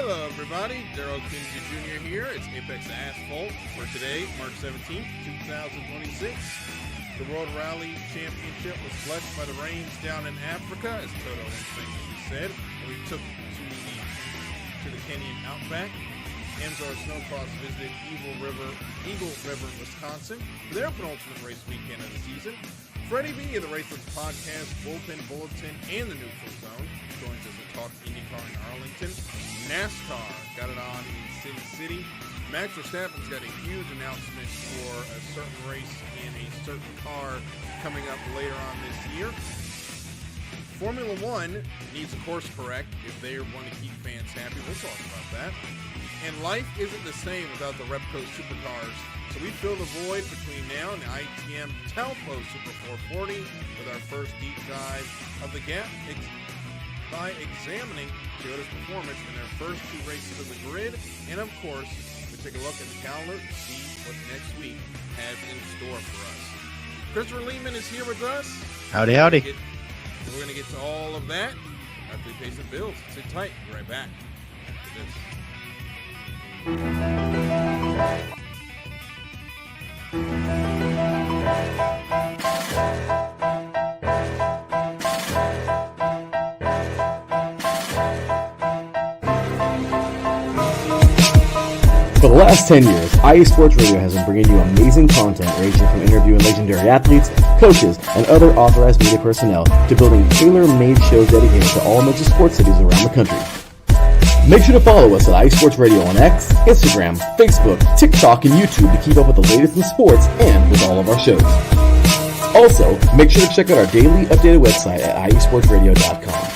Hello, everybody. Darryl Kinsey Jr. here. It's Apex Asphalt for today, March 17th, 2026. The World Rally Championship was blessed by the rains down in Africa, as Toto instinctively said. We took to the Kenyan outback. Amzar Snowcross visited Eagle River, Wisconsin for their penultimate race weekend of the season. Freddie B of the Raceless Podcast, Bullpen Bulletin, and the Neutral Zone joins us to talk IndyCar in Arlington. NASCAR got it on in Sin City. Max Verstappen's got a huge announcement for a certain race in a certain car coming up later on this year. Formula One needs a course correct if they want to keep fans happy. We'll talk about that. And life isn't the same without the Repco supercars. So we fill the void between now and the ITM Taupo Super 440 with our first deep dive of the gap by examining Toyota's performance in their first two races of the grid. And of course, we take a look at the calendar to see what next week has in store for us. Christopher Lehman is here with us. Howdy, howdy. We're going to get to all of that after we pay some bills. Sit tight. Be right back after this. For the last 10 years, IE Sports Radio has been bringing you amazing content ranging from interviewing legendary athletes, coaches, and other authorized media personnel to building tailor-made shows dedicated to all major sports cities around the country. Make sure to follow us at IE Sports Radio on X, Instagram, Facebook, TikTok, and YouTube to keep up with the latest in sports and with all of our shows. Also, make sure to check out our daily updated website at iesportsradio.com.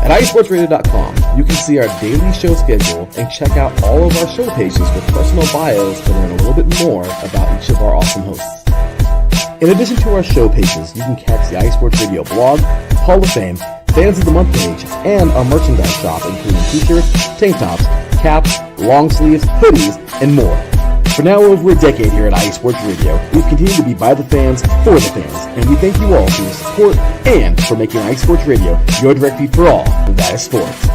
At iesportsradio.com, you can see our daily show schedule and check out all of our show pages with personal bios to learn a little bit more about each of our awesome hosts. In addition to our show pages, you can catch the iSports Radio blog, Hall of Fame, Fans of the Month page, and our merchandise shop, including t-shirts, tank tops, caps, long sleeves, hoodies, and more. For now over a decade here at IE Sports Radio, we've continued to be by the fans, for the fans, and we thank you all for your support and for making IE Sports Radio your direct feed for all that is sports.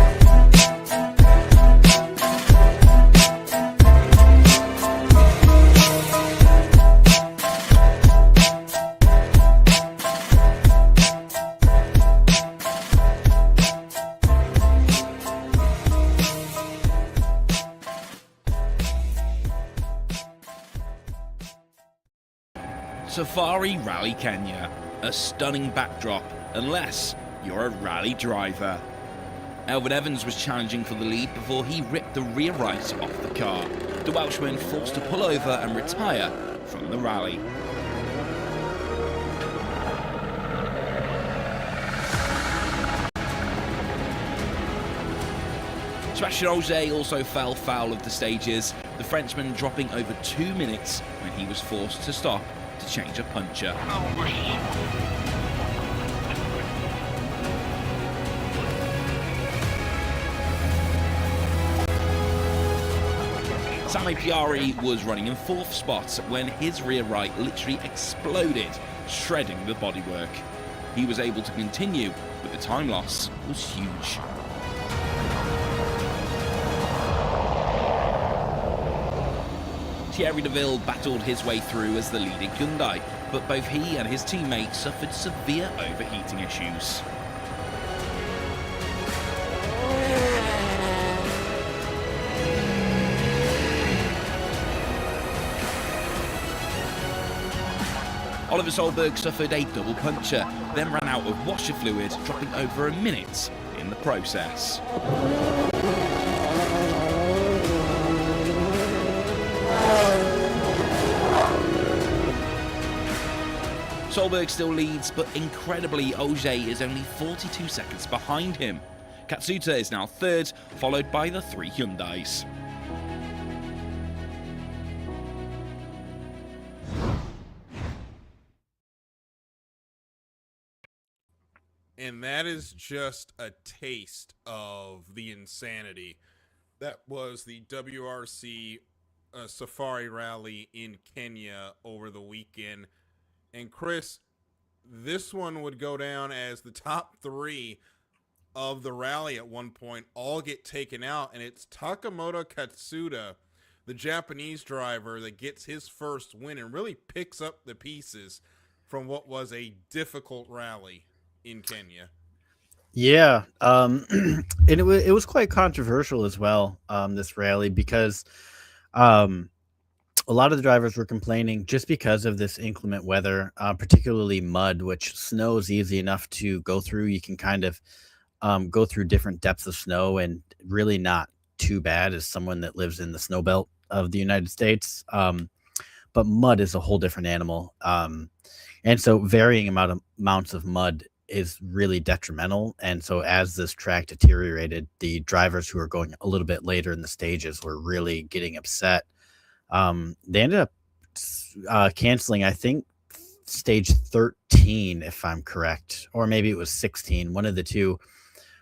Safari Rally Kenya, a stunning backdrop unless you're a rally driver. Elvin Evans was challenging for the lead before he ripped the rear right off the car. The Welshman forced to pull over and retire from the rally. Sebastian Ogier also fell foul of the stages, the Frenchman dropping over 2 minutes when he was forced to stop to change a puncture. Sami Piari was running in 4th spot when his rear right literally exploded, shredding the bodywork. He was able to continue, but the time loss was huge. Thierry Deville battled his way through as the leading Hyundai, but both he and his teammate suffered severe overheating issues. Oliver Solberg suffered a double puncture, then ran out of washer fluid, dropping over a minute in the process. Solberg still leads, but incredibly, Ogier is only 42 seconds behind him. Katsuta is now 3rd, followed by the 3 Hyundais. And that is just a taste of the insanity that was the WRC Safari Rally in Kenya over the weekend. And Chris, this one would go down as the top 3 of the rally at one point all get taken out, and it's Takamoto Katsuda, the Japanese driver, that gets his first win and really picks up the pieces from what was a difficult rally in Kenya. Yeah, and it was quite controversial as well, this rally, because a lot of the drivers were complaining just because of this inclement weather, particularly mud, which snow is easy enough to go through. You can kind of go through different depths of snow and really not too bad as someone that lives in the snow belt of the United States. But mud is a whole different animal. And so varying amounts of mud is really detrimental. And so as this track deteriorated, the drivers who were going a little bit later in the stages were really getting upset. They ended up canceling, I think, stage 13, if I'm correct, or maybe it was 16, one of the two.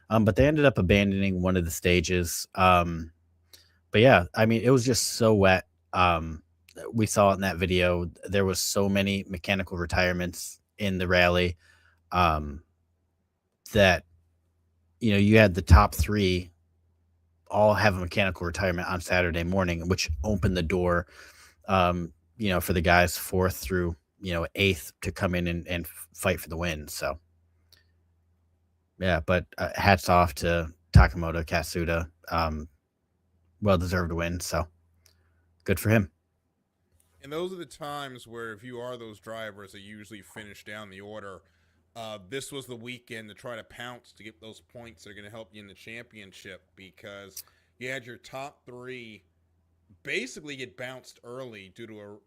But they ended up abandoning one of the stages. But yeah, I mean, it was just so wet. We saw it in that video. There was so many mechanical retirements in the rally that, you had the top three all have a mechanical retirement on Saturday morning, which opened the door, for the guys 4th through, 8th to come in and fight for the win. So, yeah, but hats off to Takamoto Katsuda. Well-deserved win, so good for him. And those are the times where if you are those drivers that usually finish down the order, this was the weekend to try to pounce to get those points that are going to help you in the championship, because you had your top three basically get bounced early due to a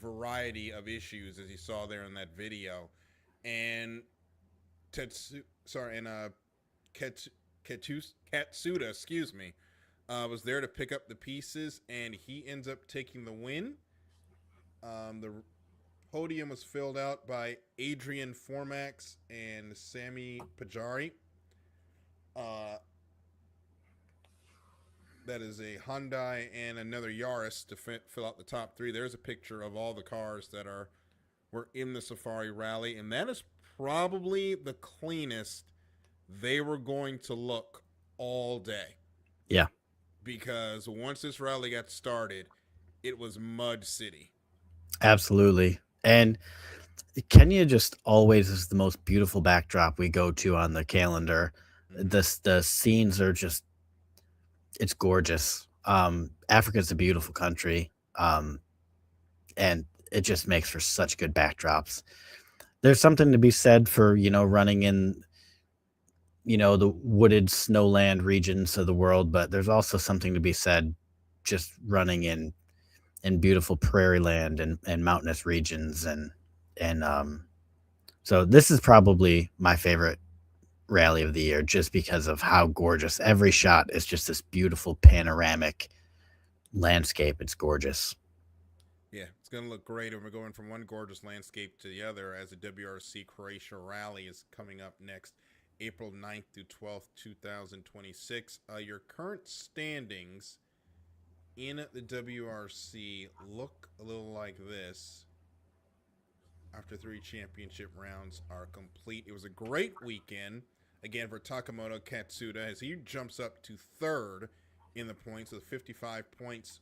variety of issues, as you saw there in that video. And Katsuda, was there to pick up the pieces, and he ends up taking the win. The podium was filled out by Adrian Formax and Sami Pajari. That is a Hyundai and another Yaris to fill out the top three. There's a picture of all the cars that were in the Safari Rally, and that is probably the cleanest they were going to look all day. Yeah. Because once this rally got started, it was Mud City. Absolutely. And Kenya just always is the most beautiful backdrop we go to on the calendar. The scenes are just, it's gorgeous. Africa's a beautiful country. And it just makes for such good backdrops. There's something to be said for, running in, the wooded snowland regions of the world, but there's also something to be said just running in beautiful prairie land and mountainous regions. And so this is probably my favorite rally of the year, just because of how gorgeous every shot is. Just this beautiful panoramic landscape. It's gorgeous. Yeah, it's going to look great. And we're going from one gorgeous landscape to the other as the WRC Croatia Rally is coming up next, April 9th through 12th, 2026. Your current standings in the WRC look a little like this after 3 championship rounds are complete. It was a great weekend, again, for Takamoto Katsuda, as he jumps up to 3rd in the points with 55 points.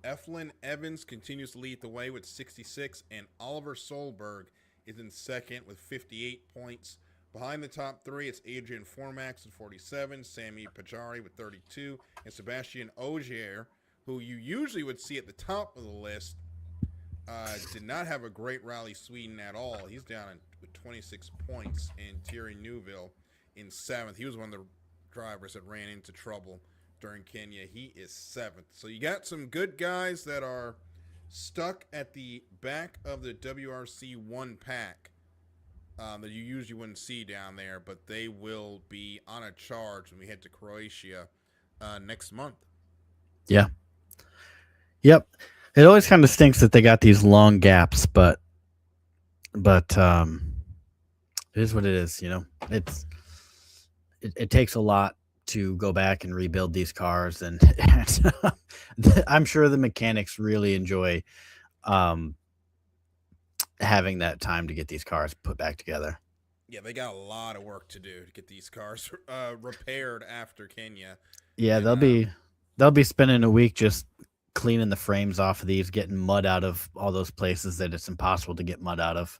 Eflin Evans continues to lead the way with 66, and Oliver Solberg is in 2nd with 58 points. Behind the top 3, it's Adrian Formax with 47, Sami Pajari with 32, and Sebastian Ogier, who you usually would see at the top of the list, did not have a great rally Sweden at all. He's down with 26 points, and Thierry Neuville in 7th. He was one of the drivers that ran into trouble during Kenya. He is 7th. So you got some good guys that are stuck at the back of the WRC 1 pack that you usually wouldn't see down there, but they will be on a charge when we head to Croatia next month. Yeah. Yep. It always kind of stinks that they got these long gaps, but it is what it is. It takes a lot to go back and rebuild these cars, and I'm sure the mechanics really enjoy having that time to get these cars put back together. Yeah, they got a lot of work to do to get these cars repaired after Kenya. Yeah, And they'll be spending a week just cleaning the frames off of these, getting mud out of all those places that it's impossible to get mud out of.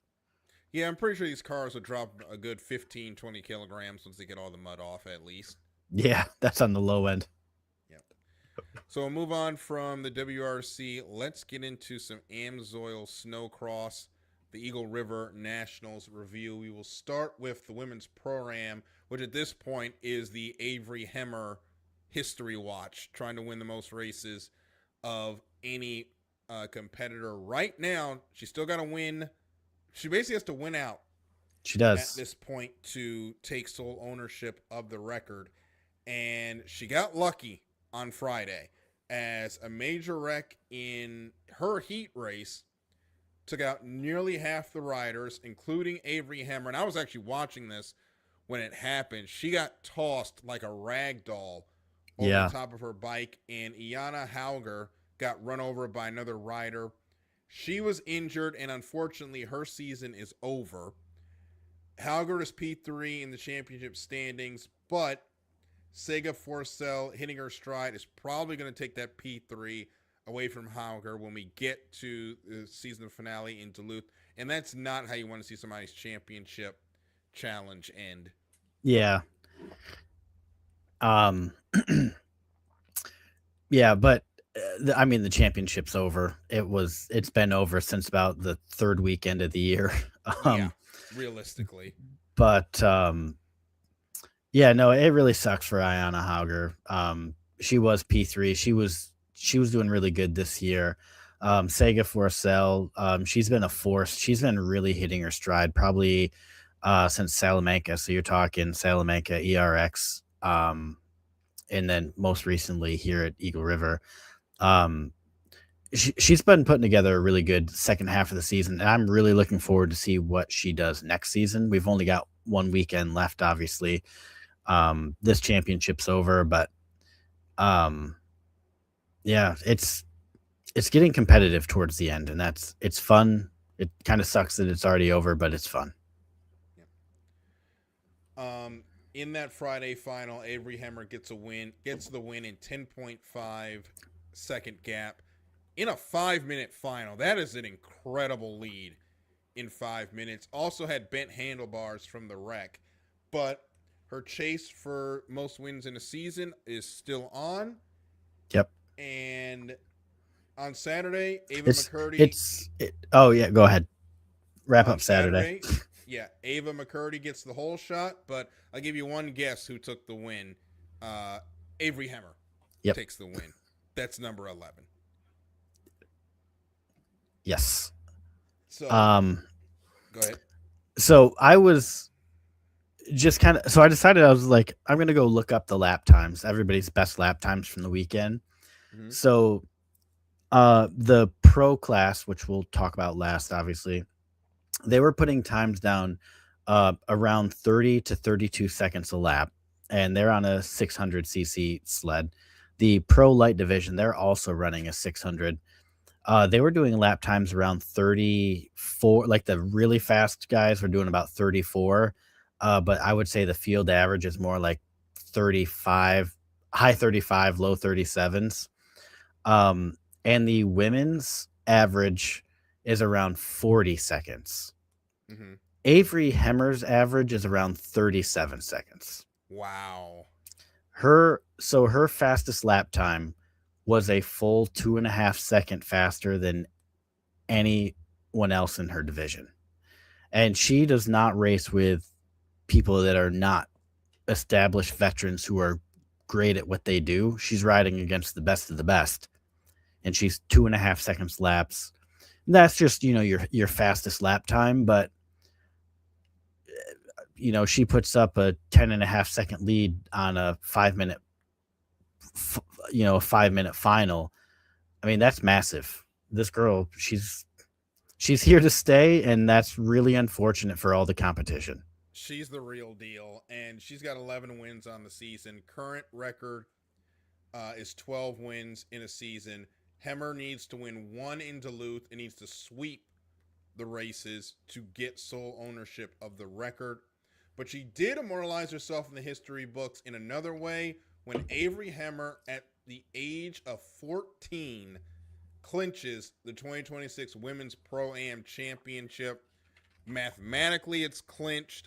yeah, I'm pretty sure these cars will drop a good 15, 20 kilograms once they get all the mud off at least. Yeah, that's on the low end. Yep. So we'll move on from the WRC. Let's get into some Amsoil Snowcross, the Eagle River Nationals review. We will start with the women's pro-am, which at this point is the Avery Hemmer history watch, trying to win the most races of any competitor. Right now, she's still got to win. She basically has to win out She does. at this point to take sole ownership of the record. And she got lucky on Friday as a major wreck in her heat race took out nearly half the riders, including Avery Hemmer. And I was actually watching this when it happened. She got tossed like a rag doll over the top of her bike, and Iana Hauger got run over by another rider. She was injured, and unfortunately, her season is over. Hauger is P3 in the championship standings, but Sega Forcell hitting her stride is probably going to take that P3 away from Hauger when we get to the season finale in Duluth. And that's not how you want to see somebody's championship challenge end. Yeah. Yeah, but I mean, the championship's over. It's been over since about the third weekend of the year. Yeah, realistically. But yeah, no, it really sucks for Iana Hauger. She was P3. She was doing really good this year. Sega Forcell, she's been a force. She's been really hitting her stride probably since Salamanca. So you're talking Salamanca, ERX, and then most recently here at Eagle River. She's been putting together a really good second half of the season, and I'm really looking forward to see what she does next season. We've only got one weekend left, obviously. This championship's over, but yeah, it's getting competitive towards the end, and it's fun. It kind of sucks that it's already over, but it's fun. In that Friday final, Avery Hemmer gets the win in 10.5 second gap in a 5-minute final. That is an incredible lead in 5 minutes. Also had bent handlebars from the wreck, but her chase for most wins in a season is still on. Yep. And on Saturday, Ava McCurdy. Oh yeah, go ahead. Wrap up Saturday. Yeah, Ava McCurdy gets the whole shot, but I'll give you one guess who took the win. Avery Hemmer takes the win. That's number 11. Yes. So, go ahead. So I was just I decided I was like, I'm going to go look up the lap times, everybody's best lap times from the weekend. Mm-hmm. So the pro class, which we'll talk about last, obviously, they were putting times down around 30 to 32 seconds a lap, and they're on a 600cc sled. The pro light division, they're also running a 600. They were doing lap times around 34. Like the really fast guys were doing about 34. But I would say the field average is more like 35, high 35, low 37s. And the women's average is around 40 seconds. Mm-hmm. Avery Hemmer's average is around 37 seconds. Wow. Her fastest lap time was a full 2.5 seconds faster than anyone else in her division. And she does not race with people that are not established veterans who are great at what they do. She's riding against the best of the best. And she's 2.5 seconds laps. That's just, your fastest lap time, but she puts up a 10.5 second lead on a 5-minute, 5-minute final. I mean, that's massive. This girl, she's here to stay, and that's really unfortunate for all the competition. She's the real deal, and she's got 11 wins on the season. Current record is 12 wins in a season. Hemmer needs to win 1 in Duluth and needs to sweep the races to get sole ownership of the record. But she did immortalize herself in the history books in another way when Avery Hemmer, at the age of 14, clinches the 2026 Women's Pro-Am Championship. Mathematically, it's clinched.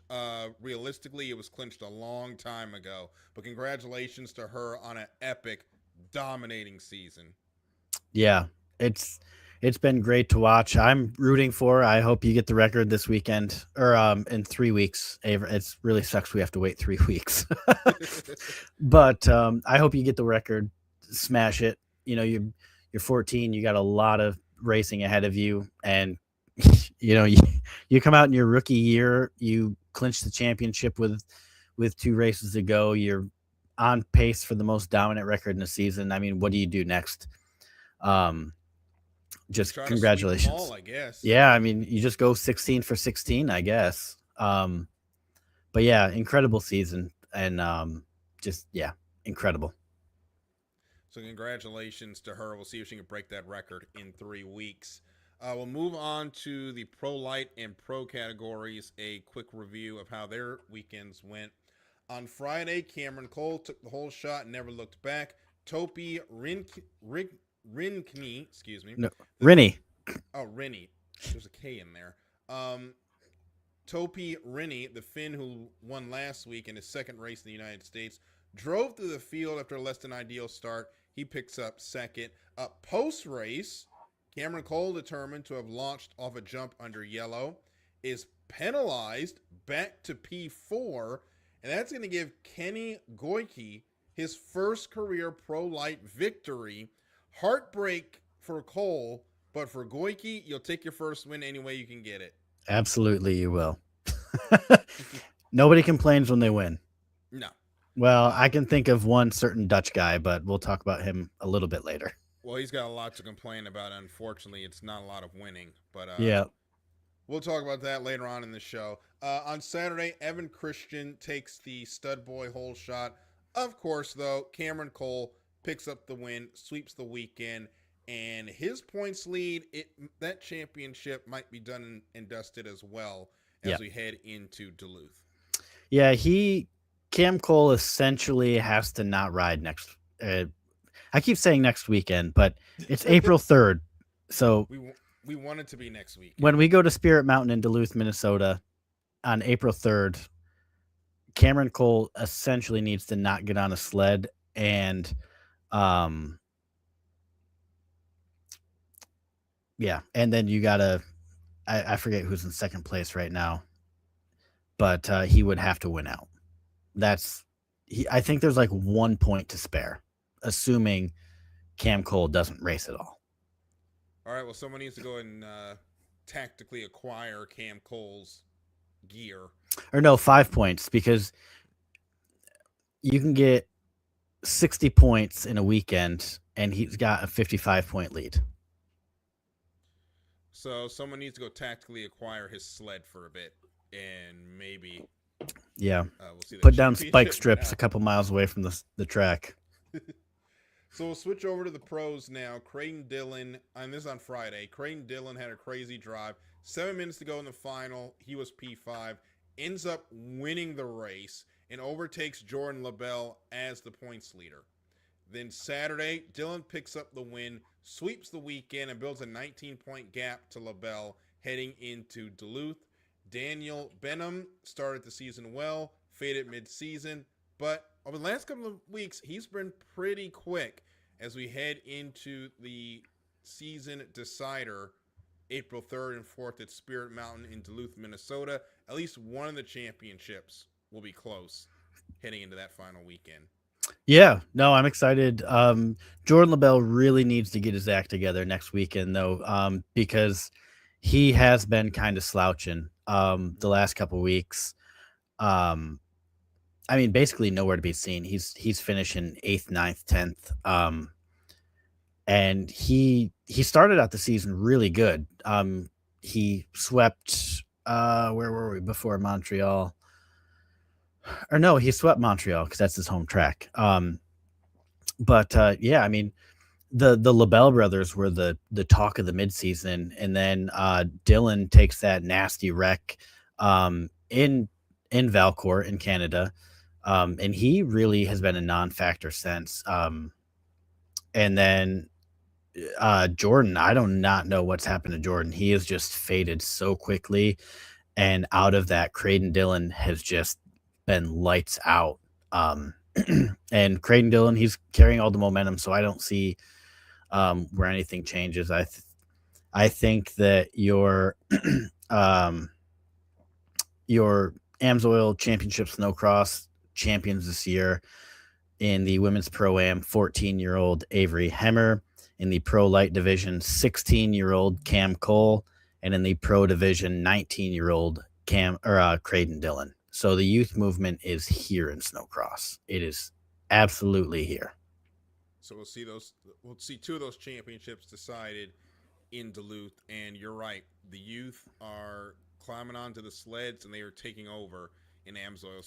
Realistically, it was clinched a long time ago. But congratulations to her on an epic, dominating season. Yeah, it's been great to watch. I'm rooting for her. I hope you get the record this weekend or in 3 weeks. It really sucks we have to wait 3 weeks. But I hope you get the record, smash it. You know, you're 14, you got a lot of racing ahead of you, and you come out in your rookie year, you clinch the championship with 2 races to go. You're on pace for the most dominant record in the season. I mean, what do you do next? Just congratulations. All, I guess. Yeah, I mean, you just go 16 for 16, I guess. But yeah, incredible season, and incredible. So congratulations to her. We'll see if she can break that record in 3 weeks. We'll move on to the Pro Light and Pro categories. A quick review of how their weekends went. On Friday, Cameron Cole took the whole shot and never looked back. Topi Rinkney, excuse me. No, Rinny. Oh, Rinny. There's a K in there. Topi Rinny, the Finn who won last week in his second race in the United States, drove through the field after a less than ideal start. He picks up second. Post-race, Cameron Cole, determined to have launched off a jump under yellow, is penalized back to P4, and that's going to give Kenny Goike his first career Pro Light victory. Heartbreak for Cole, but for Goike, you'll take your first win any way you can get it. Absolutely, you will. Nobody complains when they win. No. Well, I can think of one certain Dutch guy, but we'll talk about him a little bit later. Well, he's got a lot to complain about. Unfortunately, it's not a lot of winning, but yeah, we'll talk about that later on in the show. On Saturday, Evan Christian takes the stud boy hole shot. Of course, though, Cameron Cole picks up the win, sweeps the weekend, and his points lead, that championship might be done and dusted as well as we head into Duluth. Yeah, Cam Cole essentially has to not ride next. I keep saying next weekend, but it's April 3rd. So we want it to be next week. When we go to Spirit Mountain in Duluth, Minnesota on April 3rd, Cameron Cole essentially needs to not get on a sled and and then you gotta I forget who's in second place right now, but he would have to win out. I think there's like 1 point to spare, assuming Cam Cole doesn't race at all. All right, well, someone needs to go and tactically acquire Cam Cole's gear. Or no, 5 points, because you can get 60 points in a weekend, and he's got a 55-point lead. So someone needs to go tactically acquire his sled for a bit, and maybe we'll see put down spike strips a couple miles away from the track. So we'll switch over to the pros now. Creighton Dillon, and this is on Friday. Creighton Dillon had a crazy drive. 7 minutes to go in the final. He was P5, ends up winning the race, and overtakes Jordan LaBelle as the points leader. Then Saturday, Dillon picks up the win, sweeps the weekend, and builds a 19-point gap to LaBelle heading into Duluth. Daniel Benham started the season well, faded mid-season, but over the last couple of weeks, he's been pretty quick as we head into the season decider, April 3rd and 4th at Spirit Mountain in Duluth, Minnesota. At least one of the championships will be close heading into that final weekend. Yeah, no, I'm excited. Jordan LaBelle really needs to get his act together next weekend, though, because he has been kind of slouching the last couple weeks. I mean, basically nowhere to be seen. He's finishing 8th, 9th, 10th. And he started out the season really good. He swept, where were we before Montreal? Or no, he swept Montreal because that's his home track. But I mean, the LaBelle brothers were the talk of the midseason, and then Dillon takes that nasty wreck in in Valcourt in Canada. And he really has been a non-factor since. And then Jordan, I do not know what's happened to Jordan. He has just faded so quickly. And out of that, Creighton Dillon has just been lights out. And Creighton Dillon, he's carrying all the momentum, so I don't see where anything changes. I think that your AMSOIL Championship Snowcross champions this year in the women's Pro-Am, 14-year-old Avery Hemmer. In the Pro Light division, 16-year-old Cam Cole. And in the Pro division, 19-year-old Creighton Dillon. So the youth movement is here in Snowcross. It is absolutely here. So we'll see two of those championships decided in Duluth. And you're right, the youth are climbing onto the sleds and they are taking over in AMSOIL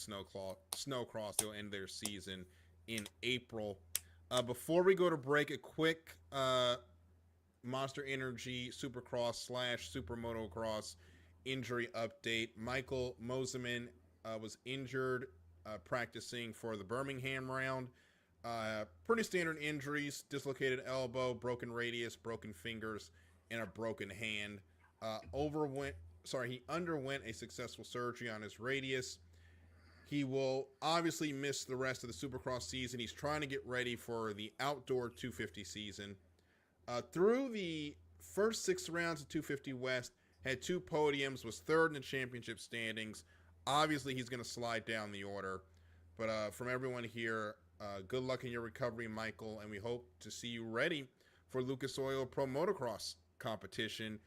Snowcross. They'll end their season in April. Before we go to break, a quick Monster Energy Supercross / Super Motocross injury update. Michael Moseman was injured practicing for the Birmingham round. Pretty standard injuries: dislocated elbow, broken radius, broken fingers, and a broken hand. He underwent a successful surgery on his radius. He will obviously miss the rest of the Supercross season. He's trying to get ready for the outdoor 250 season. Through the first 6 rounds of 250 West, had 2 podiums, was 3rd in the championship standings. Obviously, he's going to slide down the order. But from everyone here, good luck in your recovery, Michael, and we hope to see you ready for Lucas Oil Pro Motocross competition.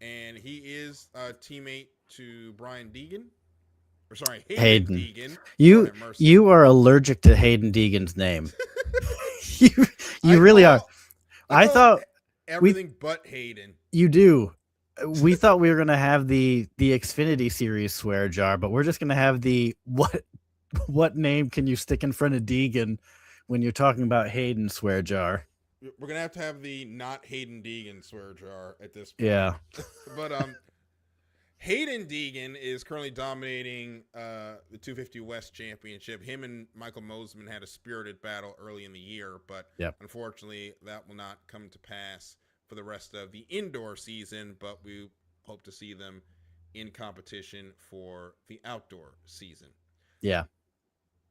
And he is a teammate to Brian Deegan. Hayden Deegan. You are allergic to Hayden Deegan's name. you really are. I thought everything but Hayden. You do. We thought we were gonna have the Xfinity Series swear jar, but we're just gonna have the what name can you stick in front of Deegan when you're talking about Hayden swear jar. We're gonna have to have the not Hayden Deegan swear jar at this point. Yeah. But Hayden Deegan is currently dominating the 250 West Championship. Him and Michael Moseman had a spirited battle early in the year, but unfortunately that will not come to pass for the rest of the indoor season, but we hope to see them in competition for the outdoor season. Yeah.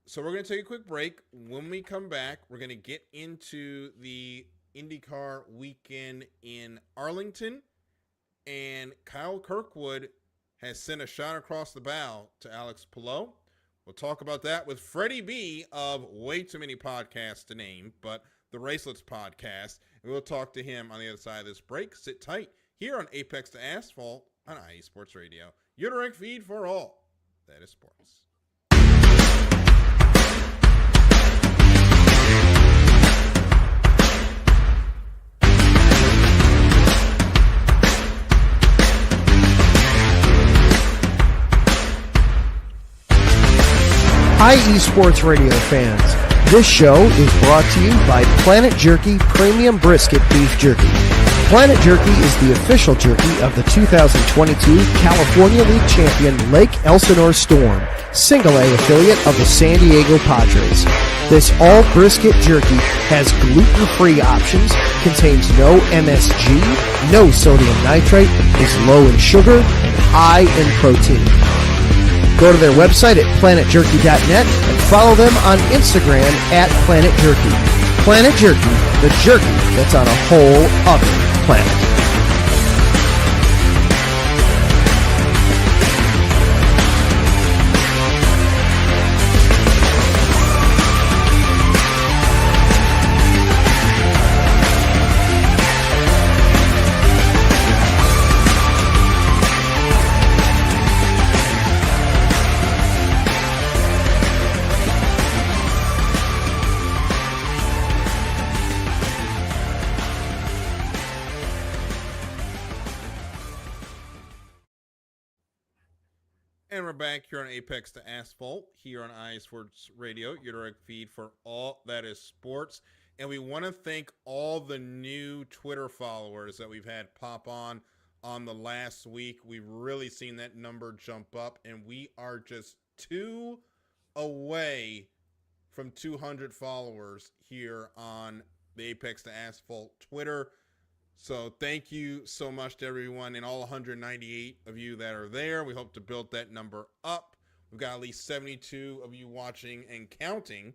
So we're going to take a quick break. When we come back, we're going to get into the IndyCar weekend in Arlington, and Kyle Kirkwood has sent a shot across the bow to Alex Palou. We'll talk about that with Freddie B of way too many podcasts to name, but the Racelets podcast, and we'll talk to him on the other side of this break. Sit tight here on Apex to Asphalt on IE Sports Radio, your direct feed for all that is sports. IE Sports Radio fans, this show is brought to you by Planet Jerky Premium Brisket Beef Jerky. Planet Jerky is the official jerky of the 2022 California League champion Lake Elsinore Storm, Single A affiliate of the San Diego Padres. This all brisket jerky has gluten-free options, contains no MSG, no sodium nitrate, is low in sugar, and high in protein. Go to their website at planetjerky.net and follow them on Instagram at Planet Jerky. Planet Jerky, the jerky that's on a whole other planet. And we're back here on Apex to Asphalt, here on IE Sports Radio, your direct feed for all that is sports. And we want to thank all the new Twitter followers that we've had pop on the last week. We've really seen that number jump up, and we are just 2 away from 200 followers here on the Apex to Asphalt Twitter. So thank you so much to everyone and all 198 of you that are there. We hope to build that number up. We've got at least 72 of you watching and counting.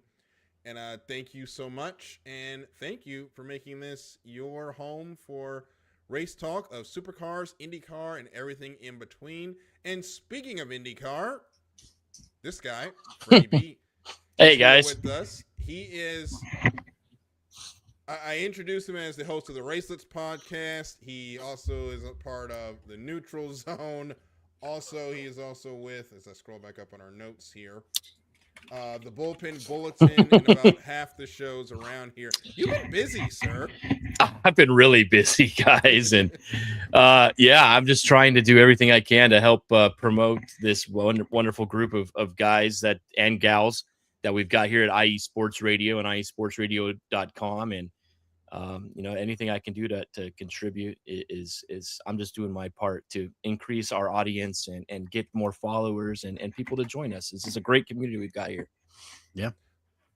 And thank you so much. And thank you for making this your home for race talk of supercars, IndyCar, and everything in between. And speaking of IndyCar, this guy, Freddie B. Hey, guys. With us. He is... I introduced him as the host of the Racelets podcast. He also is a part of the Neutral Zone. Also, he is also with, as I scroll back up on our notes here, the Bullpen Bulletin and about half the shows around here. You've been busy, sir. I've been really busy, guys. And I'm just trying to do everything I can to help promote this wonderful group of guys and gals that we've got here at IE Sports Radio and IESportsRadio.com. And, anything I can do to contribute is I'm just doing my part to increase our audience and get more followers and people to join us. This is a great community we've got here. Yeah.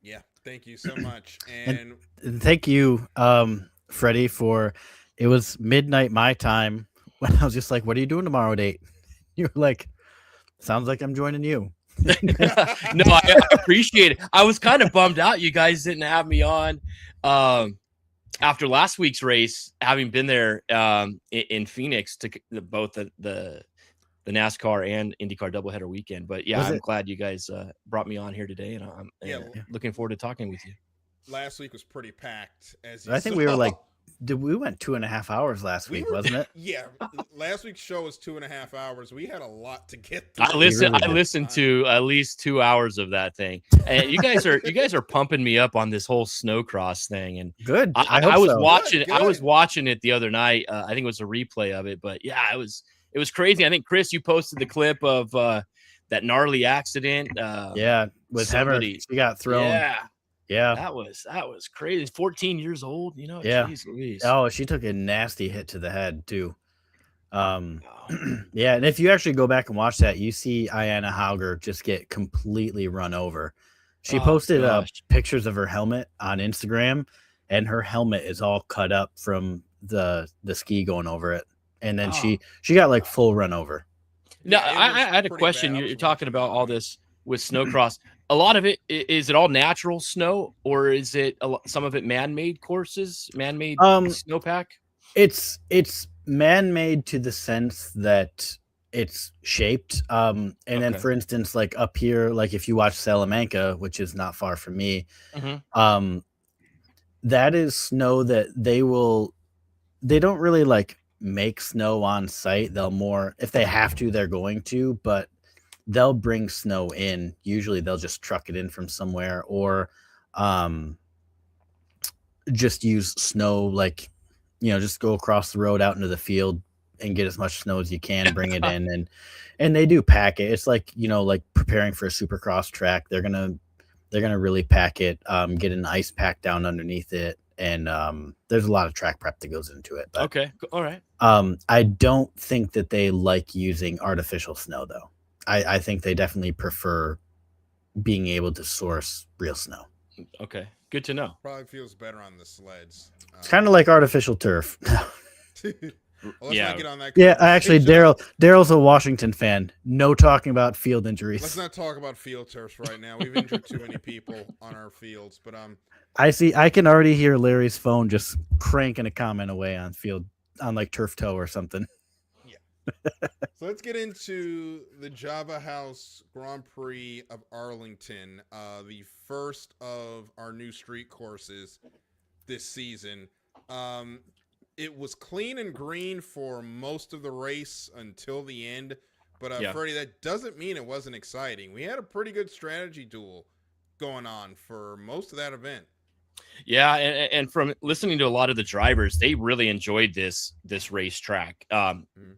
Yeah. Thank you so much. And thank you, Freddie, it was midnight my time when I was just like, what are you doing tomorrow at 8? You were like, sounds like I'm joining you. No, I appreciate it. I was kind of bummed out you guys didn't have me on after last week's race, having been there in Phoenix to both the NASCAR and IndyCar doubleheader weekend. But yeah, I'm glad you guys brought me on here today, and I'm looking forward to talking with you. Last week was pretty packed. I think we were like, we went 2.5 hours last week, wasn't it? Yeah, last week's show was 2.5 hours. We had a lot to get through. I listened to at least 2 hours of that thing. And you guys are pumping me up on this whole snowcross thing. And good. I was watching it the other night. I think it was a replay of it, but yeah, it was crazy. I think Chris, you posted the clip of that gnarly accident. With Heather, she got thrown. Yeah, that was crazy. 14 years old, Yeah. Geez Louise. Oh, she took a nasty hit to the head too. Yeah, and if you actually go back and watch that, you see Ayanna Hauger just get completely run over. She posted pictures of her helmet on Instagram, and her helmet is all cut up from the ski going over it, and then she got like full run over. No, I had a question. You're talking about all this with snowcross. A lot of it, is it all natural snow, or is it some of it man-made courses, man-made snowpack? It's man-made to the sense that it's shaped. Then, for instance, like up here, like if you watch Salamanca, which is not far from me, that is snow that they don't really like make snow on site. They'll more, if they have to, they're going to, but they'll bring snow in. Usually they'll just truck it in from somewhere, or just use snow, like, just go across the road out into the field and get as much snow as you can, bring it in, and they do pack it. It's like, like preparing for a supercross track. They're gonna really pack it, get an ice pack down underneath it, and there's a lot of track prep that goes into it. But, okay, all right. I don't think that they like using artificial snow, though. I think they definitely prefer being able to source real snow. Okay, good to know. Probably feels better on the sleds. It's kind of like artificial turf. Let's not get on that. Yeah, actually, Darryl's a Washington fan. No talking about field injuries. Let's not talk about field turfs right now. We've injured too many people on our fields. But I can already hear Larry's phone just cranking a comment away on like turf toe or something. So let's get into the Java House Grand Prix of Arlington, the first of our new street courses this season. It was clean and green for most of the race until the end, but Freddie, that doesn't mean it wasn't exciting. We had a pretty good strategy duel going on for most of that event. Yeah, and from listening to a lot of the drivers, they really enjoyed this racetrack.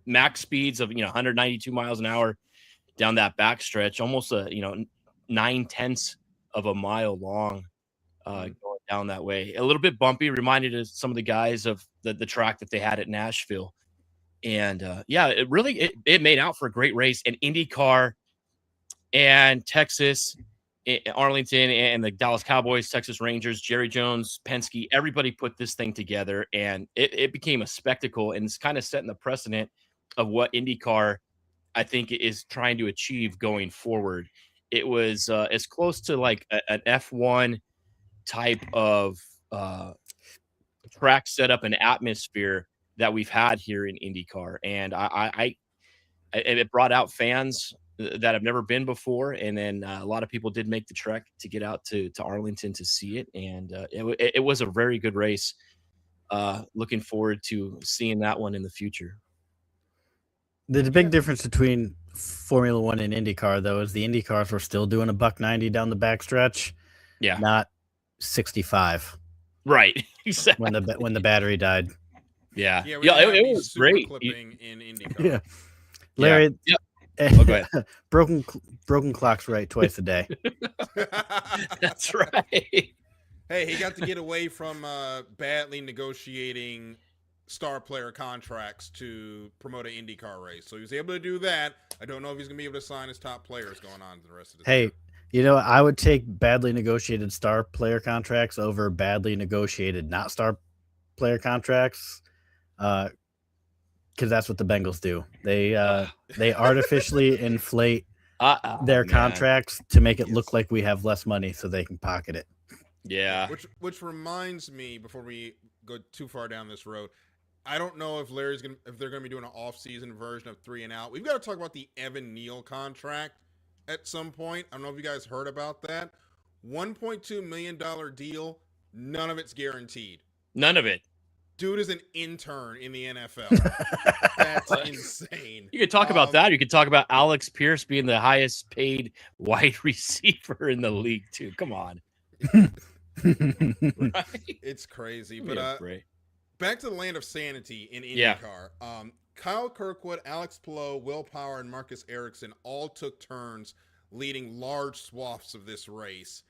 Max speeds of 192 miles an hour down that backstretch, almost 9/10 of a mile long, going down that way. A little bit bumpy, reminded us some of the guys of the track that they had at Nashville, and it really made out for a great race. And IndyCar and Texas, Arlington, and the Dallas Cowboys, Texas Rangers, Jerry Jones, Penske, everybody put this thing together, and it became a spectacle, and it's kind of setting the precedent of what IndyCar, I think, is trying to achieve going forward. It was as close to like an F1 type of track setup and atmosphere that we've had here in IndyCar, and it brought out fans that have never been before, and then a lot of people did make the trek to get out to Arlington to see it, and it was a very good race. Looking forward to seeing that one in the future. The big difference between Formula One and IndyCar, though, is the IndyCars were still doing a $190 down the backstretch, Yeah, not 65 right. Exactly. when the battery died. Yeah, Yeah, it was super great. clipping in IndyCar. Yeah, Larry. Yeah. Oh, go ahead. broken clocks right twice a day. That's right. Hey, he got to get away from badly negotiating star player contracts to promote an IndyCar race. So he was able to do that. I don't know if he's going to be able to sign his top players going on to the rest of the Hey, I would take badly negotiated star player contracts over badly negotiated not star player contracts, because that's what the Bengals do. They artificially inflate their contracts to make it look like we have less money so they can pocket it. Yeah. Which reminds me, before we go too far down this road, I don't know if they're gonna be doing an off-season version of 3 and Out. We've got to talk about the Evan Neal contract at some point. I don't know if you guys heard about that. $1.2 million deal. None of it's guaranteed. None of it. Dude is an intern in the NFL. That's insane. You could talk about that. You could talk about Alex Pierce being the highest paid wide receiver in the league too. Come on. Right? It's crazy. But back to the land of sanity in IndyCar. Yeah. Kyle Kirkwood, Alex Palou, Will Power, and Marcus Ericsson all took turns leading large swaths of this race.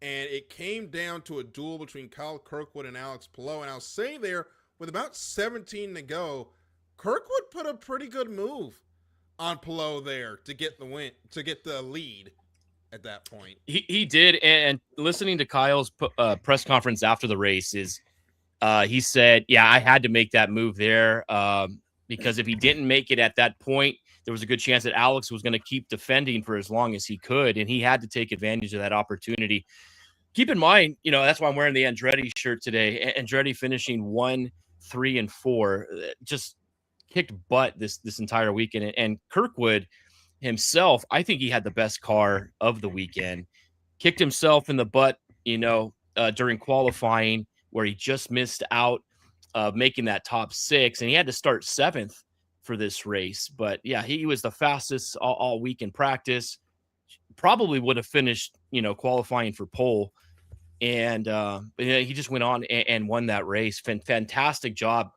And it came down to a duel between Kyle Kirkwood and Alex Palou. And I'll say there, with about 17 to go, Kirkwood put a pretty good move on Palou there to get the win, to get the lead at that point. He did. And listening to Kyle's press conference after the race is, he said, yeah, I had to make that move there because if he didn't make it at that point, there was a good chance that Alex was going to keep defending for as long as he could, and he had to take advantage of that opportunity. Keep in mind, that's why I'm wearing the Andretti shirt today. Andretti finishing 1, 3, and 4, just kicked butt this entire weekend. And Kirkwood himself, I think he had the best car of the weekend. Kicked himself in the butt, during qualifying, where he just missed out making that top 6, and he had to start 7th for this race. But yeah, he was the fastest all week in practice. Probably would have finished, qualifying for pole. And he just went on and won that race. Fantastic job.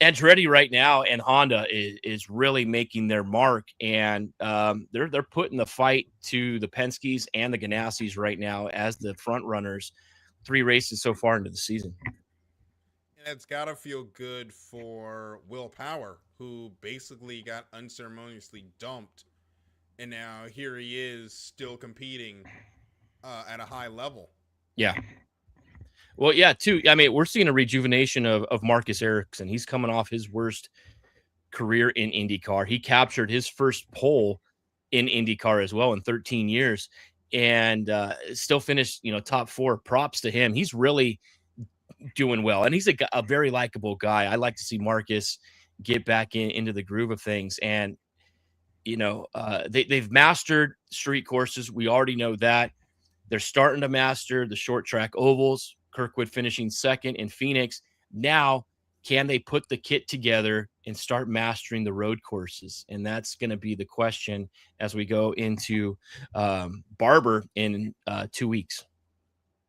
Andretti right now and Honda is really making their mark, and they're putting the fight to the Penskes and the Ganassis right now as the front runners. 3 races so far into the season. And it's got to feel good for Will Power, who basically got unceremoniously dumped, and now here he is still competing at a high level. Yeah. Well, yeah, too. I mean, we're seeing a rejuvenation of Marcus Ericsson. He's coming off his worst career in IndyCar. He captured his first pole in IndyCar as well in 13 years and still finished, top 4. Props to him. He's really doing well, and he's a very likable guy. I like to see Marcus get back into the groove of things, and they've mastered street courses. We already know that. They're starting to master the short track ovals. Kirkwood finishing 2nd in Phoenix. Now, can they put the kit together and start mastering the road courses? And that's going to be the question as we go into Barber in 2 weeks.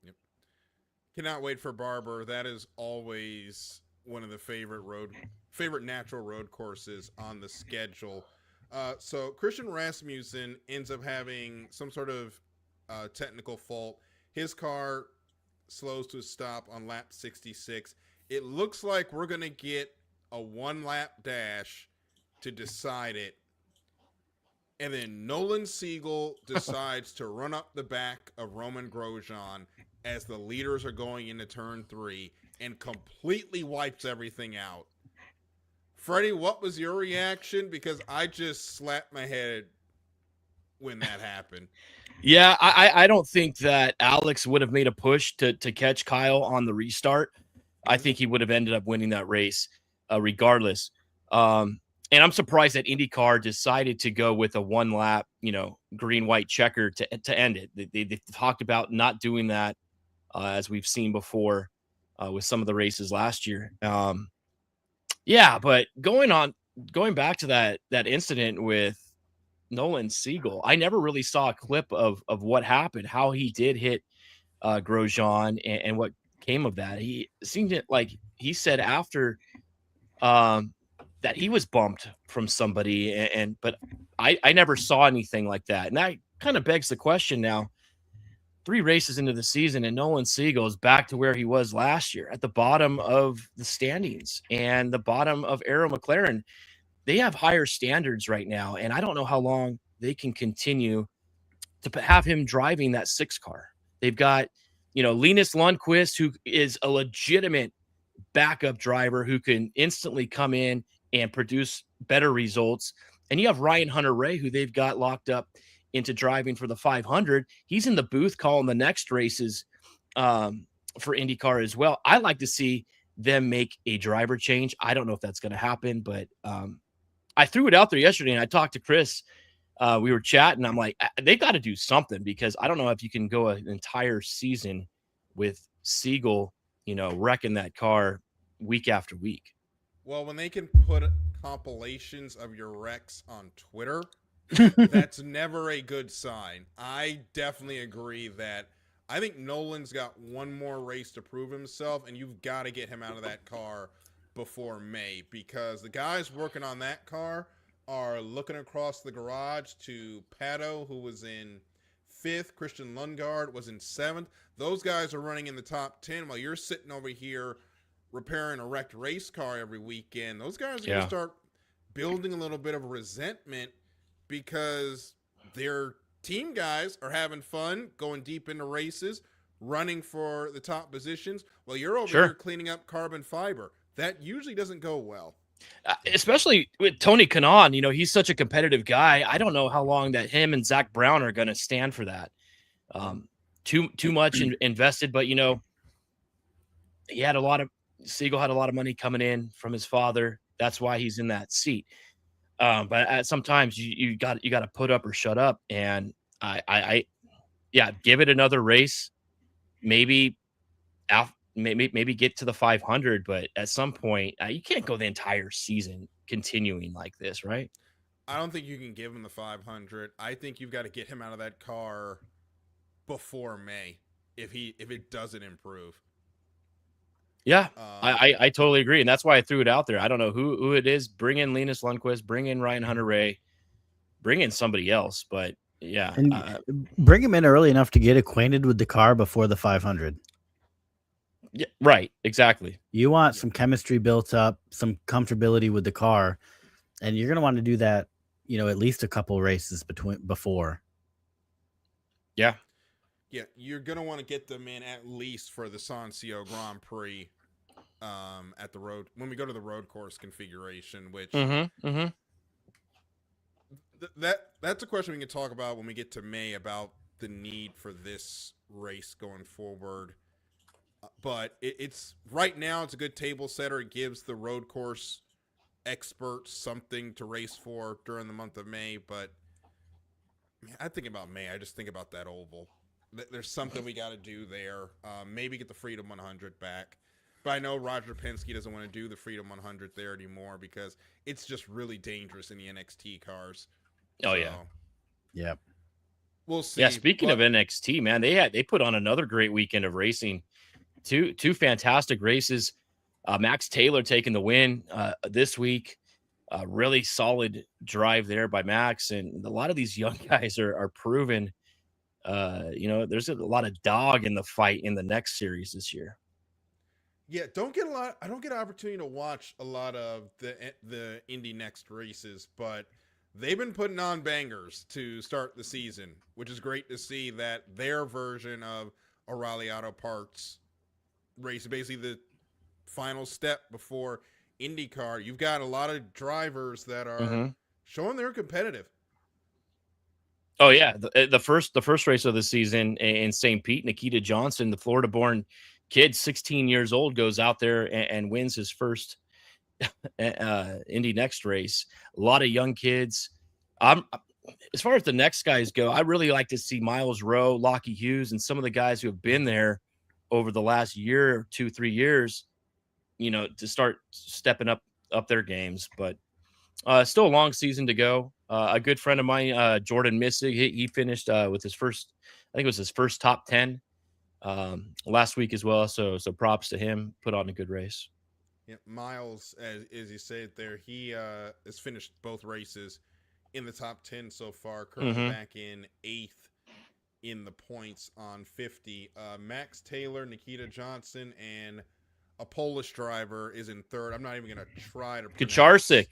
Yep. Cannot wait for Barber. That is always one of the favorite natural road courses on the schedule. So Christian Rasmussen ends up having some sort of technical fault. His car slows to a stop on lap 66. It looks like we're going to get a 1-lap dash to decide it. And then Nolan Siegel decides to run up the back of Roman Grosjean as the leaders are going into turn 3 and completely wipes everything out. Freddie, what was your reaction? Because I just slapped my head when that happened. Yeah, I don't think that Alex would have made a push to catch Kyle on the restart. I think he would have ended up winning that race regardless. And I'm surprised that IndyCar decided to go with a one lap, green-white checker to end it. They talked about not doing that as we've seen before with some of the races last year. Yeah, but going back to that incident with Nolan Siegel, I never really saw a clip of what happened, how he did hit Grosjean and what came of that. He seemed like he said after that he was bumped from somebody, but I never saw anything like that. And that kind of begs the question now, 3 races into the season, and Nolan Siegel is back to where he was last year at the bottom of the standings and the bottom of Arrow McLaren. They have higher standards right now, and I don't know how long they can continue to have him driving that 6 car. They've got, Linus Lundqvist, who is a legitimate backup driver who can instantly come in and produce better results. And you have Ryan Hunter-Reay, who they've got locked up into driving for the 500. He's in the booth calling the next races for IndyCar as well. I like to see them make a driver change. I don't know if that's going to happen, but I threw it out there yesterday, and I talked to Chris. We were chatting. I'm like, they got to do something, because I don't know if you can go an entire season with Siegel, wrecking that car week after week. Well, when they can put compilations of your wrecks on Twitter, that's never a good sign. I definitely agree that I think Nolan's got one more race to prove himself, and you've got to get him out of that car before May, because the guys working on that car are looking across the garage to Pato, who was in 5th. Christian Lundgaard was in 7th. Those guys are running in the top 10 while you're sitting over here repairing a wrecked race car every weekend. Those guys are going to start building a little bit of resentment because their team guys are having fun going deep into races, running for the top positions, while you're over here cleaning up carbon fiber. That usually doesn't go well. Especially with Tony Kanaan, he's such a competitive guy. I don't know how long that him and Zach Brown are going to stand for that. Too much invested, but Siegel had a lot of money coming in from his father. That's why he's in that seat. But sometimes you got to put up or shut up. And give it another race. Maybe get to the 500, but at some point you can't go the entire season continuing like this, right? I don't think you can give him the 500. I think you've got to get him out of that car before May if it doesn't improve. Yeah, I totally agree, and that's why I threw it out there. I don't know who it is. Bring in Linus Lundqvist, bring in Ryan Hunter-Reay, bring in somebody else, but yeah, and bring him in early enough to get acquainted with the car before the 500. Yeah, right, exactly. You want some chemistry built up, some comfortability with the car, and you're going to want to do that, at least a couple races before. Yeah. Yeah, you're going to want to get them in at least for the Sancio Grand Prix at the road, when we go to the road course configuration, which that's a question we can talk about when we get to May about the need for this race going forward. But it's right now, it's a good table setter. It gives the road course experts something to race for during the month of May. But I think about May, I just think about that oval. There's something we got to do there. Maybe get the Freedom 100 back. But I know Roger Penske doesn't want to do the Freedom 100 there anymore because it's just really dangerous in the NXT cars. Oh, yeah. Yeah. We'll see. Yeah, speaking of NXT, man, they put on another great weekend of racing. Two fantastic races. Max Taylor taking the win this week. Really solid drive there by Max. And a lot of these young guys are proven. There's a lot of dog in the fight in the next series this year. Yeah, I don't get an opportunity to watch a lot of the Indy Next races, but they've been putting on bangers to start the season, which is great to see that their version of O'Reilly Auto Parts race, basically the final step before IndyCar. You've got a lot of drivers that are showing they're competitive. Oh yeah, the first race of the season in St. Pete, Nikita Johnson, the Florida-born kid, 16 years old, goes out there and wins his first Indy Next race. A lot of young kids. As far as the next guys go, I really like to see Miles Rowe, Lockie Hughes, and some of the guys who have been there over the last year, 2-3 years, to start stepping up their games. But still a long season to go. A good friend of mine, Jordan Missig, he finished with his first, I think it was his first top 10 last week as well. So props to him. Put on a good race. Yeah, Miles, as you said there, he has finished both races in the top 10 so far, currently back in 8th in the points on 50. Max Taylor, Nikita Johnson, and a Polish driver is in 3rd. I'm not even going to try to pronounce Kacharczyk.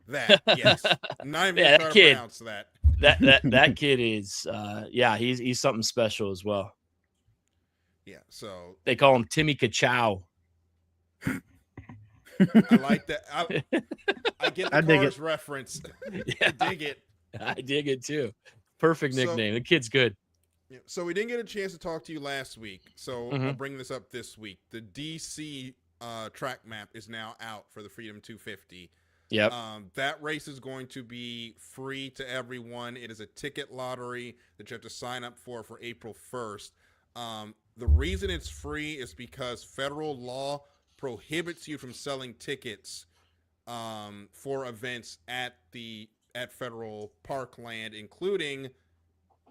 That, yes. I'm not even going to try to pronounce that. That kid is, he's something special as well. Yeah, so. They call him Timmy Kachow. I like that. I get the Cars reference. Yeah. I dig it. I dig it too. Perfect nickname. The kid's good. Yeah, so we didn't get a chance to talk to you last week, so I'll bring this up this week. The DC track map is now out for the Freedom 250. Yep. That race is going to be free to everyone. It is a ticket lottery that you have to sign up for April 1st. The reason it's free is because federal law prohibits you from selling tickets for events at federal parkland, including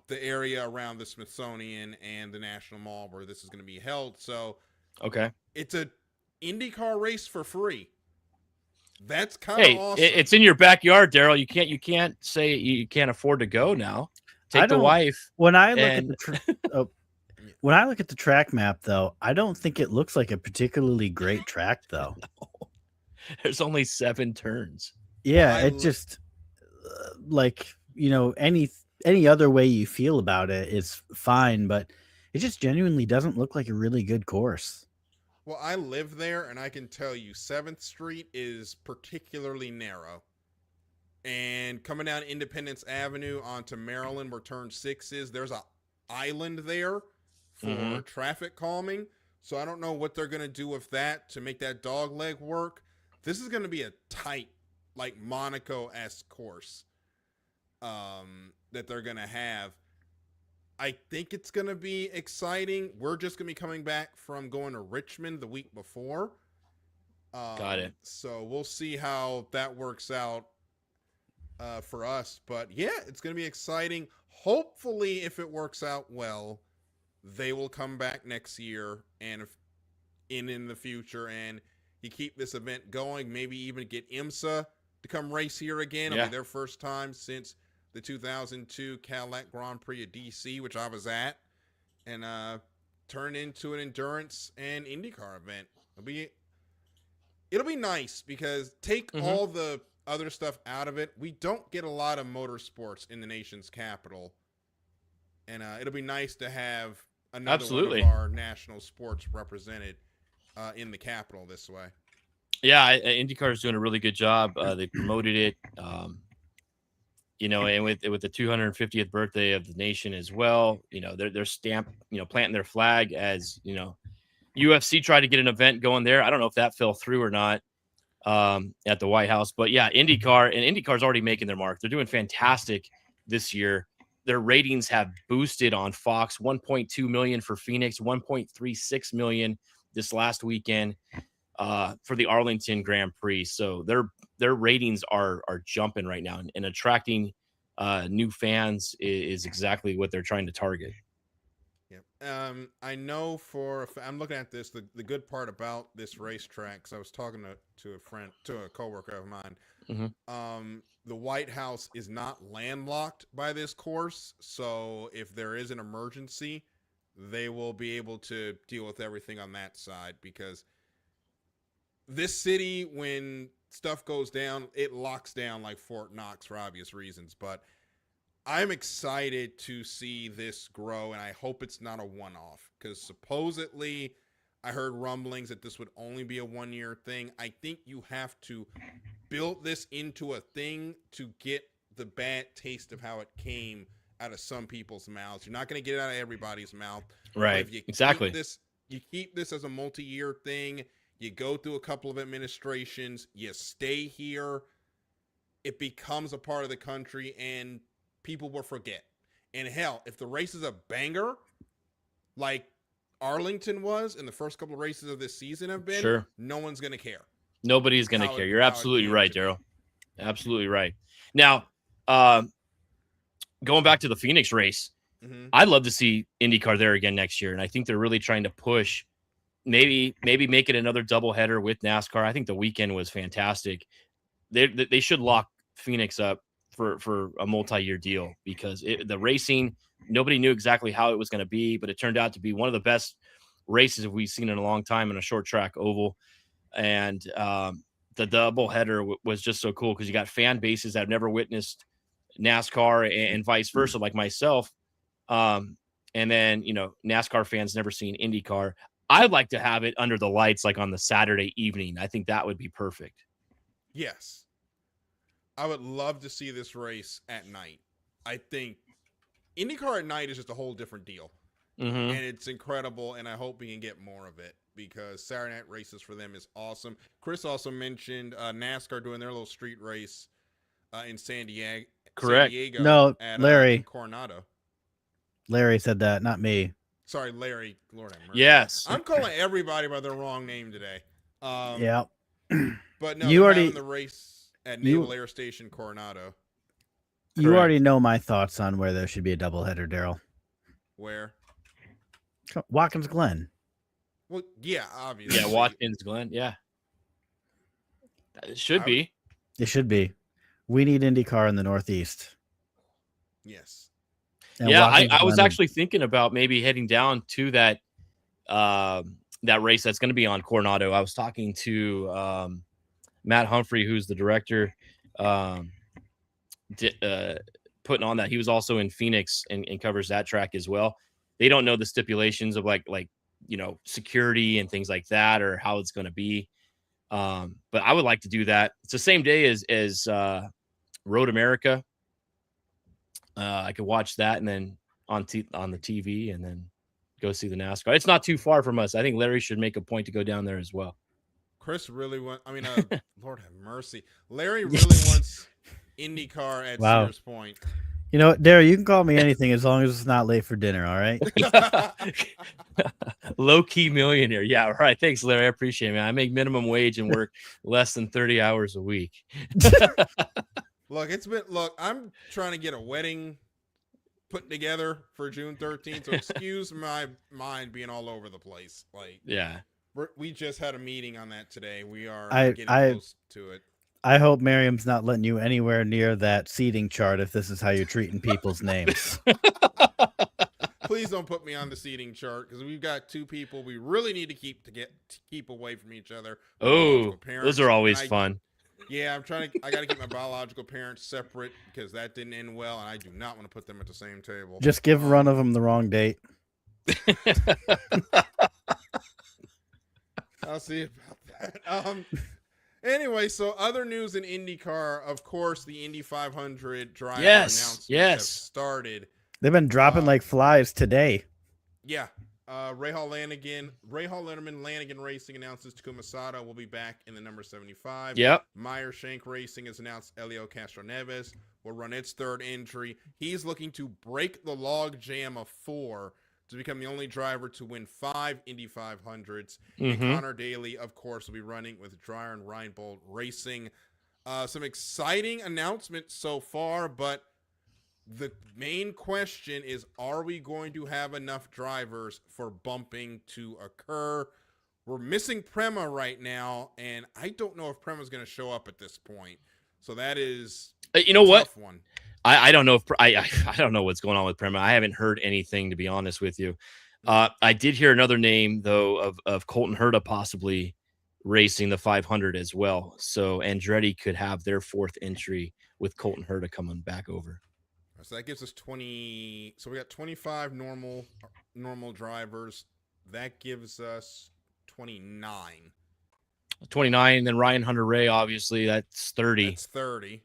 the area around the Smithsonian and the National Mall where this is going to be held. So, okay, it's a IndyCar race for free. That's kind of awesome. It's in your backyard, Darryl. You can't say you can't afford to go now. Take the wife. When I look at the when I look at the track map, though, I don't think it looks like a particularly great track, though. No. There's only 7 turns. Yeah, it just any other way you feel about it is fine, but it just genuinely doesn't look like a really good course. Well, I live there, and I can tell you 7th Street is particularly narrow. And coming down Independence Avenue onto Maryland, where turn 6 is, there's an island there for traffic calming. So I don't know what they're going to do with that to make that dog leg work. This is going to be a tight, like Monaco-esque course that they're going to have. I think it's going to be exciting. We're just going to be coming back from going to Richmond the week before. Got it. So we'll see how that works out for us. But yeah, it's going to be exciting. Hopefully, if it works out well, they will come back next year and in the future, and you keep this event going. Maybe even get IMSA to come race here again. It'll be their first time since the 2002 Cadillac Grand Prix at DC, which I was at, and turn into an endurance and IndyCar event. It'll be nice because take all the other stuff out of it. We don't get a lot of motorsports in the nation's capital, and it'll be nice to have another one of our national sports represented in the capital this way. Yeah, IndyCar is doing a really good job. They promoted it. And with the 250th birthday of the nation as well, they're stamped, planting their flag as, UFC tried to get an event going there. I don't know if that fell through or not at the White House, but yeah, IndyCar's already making their mark. They're doing fantastic this year. Their ratings have boosted on Fox, 1.2 million for Phoenix, 1.36 million this last weekend for the Arlington Grand Prix. So their ratings are jumping right now, and attracting new fans is exactly what they're trying to target. Yeah. I know I'm looking at this, the good part about this racetrack, because I was talking to a coworker of mine. The White House is not landlocked by this course, so if there is an emergency, they will be able to deal with everything on that side, because this city, when stuff goes down, it locks down like Fort Knox for obvious reasons. But I'm excited to see this grow, and I hope it's not a one-off, because supposedly I heard rumblings that this would only be a one-year thing. I think you have to build this into a thing to get the bad taste of how it came out of some people's mouths. You're not going to get it out of everybody's mouth. Right. Exactly. You keep this as a multi-year thing. You go through a couple of administrations. You stay here. It becomes a part of the country, and people will forget. And hell, if the race is a banger, like Arlington was, and the first couple of races of this season have been, sure, no one's going to care. Nobody's going to care. You're absolutely right, Darryl. Absolutely right. Now, going back to the Phoenix race, I'd love to see IndyCar there again next year. And I think they're really trying to push, maybe make it another doubleheader with NASCAR. I think the weekend was fantastic. They should lock Phoenix up for a multi-year deal, because the racing, nobody knew exactly how it was going to be, but it turned out to be one of the best races we've seen in a long time in a short track oval. And the doubleheader was just so cool, because you got fan bases that have never witnessed NASCAR and vice versa, like myself. And then, NASCAR fans never seen IndyCar. I'd like to have it under the lights, like on the Saturday evening. I think that would be perfect. Yes. I would love to see this race at night. I think IndyCar at night is just a whole different deal. And it's incredible, and I hope we can get more of it, because Saturday night races for them is awesome. Chris also mentioned NASCAR doing their little street race in San Diego. Correct. No, Larry. Coronado. Larry said that, not me. Sorry, Larry. Lord have mercy. Yes. I'm calling everybody by their wrong name today. Yeah. But no, you already the race at Naval Air Station Coronado. You already know my thoughts on where there should be a doubleheader, Darryl. Where? Watkins Glen. Well, yeah, obviously. Yeah, Watkins Glen. Yeah. It should be. It should be. We need IndyCar in the Northeast. Yes. And yeah, I was actually thinking about maybe heading down to that that race that's going to be on Coronado. I was talking to Matt Humphrey, who's the director, putting on that. He was also in Phoenix and covers that track as well. They don't know the stipulations of like security and things like that, or how it's going to be. But I would like to do that. It's the same day as Road America. I could watch that and then on the TV, and then go see the NASCAR. It's not too far from us. I think Larry should make a point to go down there as well. Chris really wants. I mean, Lord have mercy. Larry really wants IndyCar at Sears Point. You know what, Darryl, you can call me anything as long as it's not late for dinner, all right? Low-key millionaire. Yeah, all right. Thanks, Larry. I appreciate it, man. I make minimum wage and work less than 30 hours a week. Look, I'm trying to get a wedding put together for June 13th, so excuse my mind being all over the place. Yeah. We just had a meeting on that today. We are getting close to it. I hope Miriam's not letting you anywhere near that seating chart if this is how you're treating people's names. Please don't put me on the seating chart, because we've got two people we really need to keep away from each other. Oh, those are always fun. Yeah, I got to keep my biological parents separate, because that didn't end well, and I do not want to put them at the same table. Just give one of them the wrong date. I'll see about that. Anyway, so other news in IndyCar, of course, the Indy 500 driver announcements have started. They've been dropping like flies today. Yeah. Rahal Letterman Lanigan Racing announces Takuma Sato will be back in the number 75. Yep. Meyer Shank Racing has announced Elio Castroneves will run its third entry. He's looking to break the log jam of 4 to become the only driver to win 5 Indy 500s. And Connor Daly, of course, will be running with Dreyer and Reinbold Racing. Some exciting announcements so far, but the main question is, are we going to have enough drivers for bumping to occur? We're missing Prema right now, and I don't know if Prema's going to show up at this point. So that is a tough one. I don't know if I don't know what's going on with Prema. I haven't heard anything, to be honest with you. I did hear another name though of Colton Herta possibly racing the 500 as well. So Andretti could have their 4th entry with Colton Herta coming back over. So that gives us 20. So we got 25 normal drivers. That gives us 29. 29, and then Ryan Hunter-Reay, obviously, that's 30. That's 30.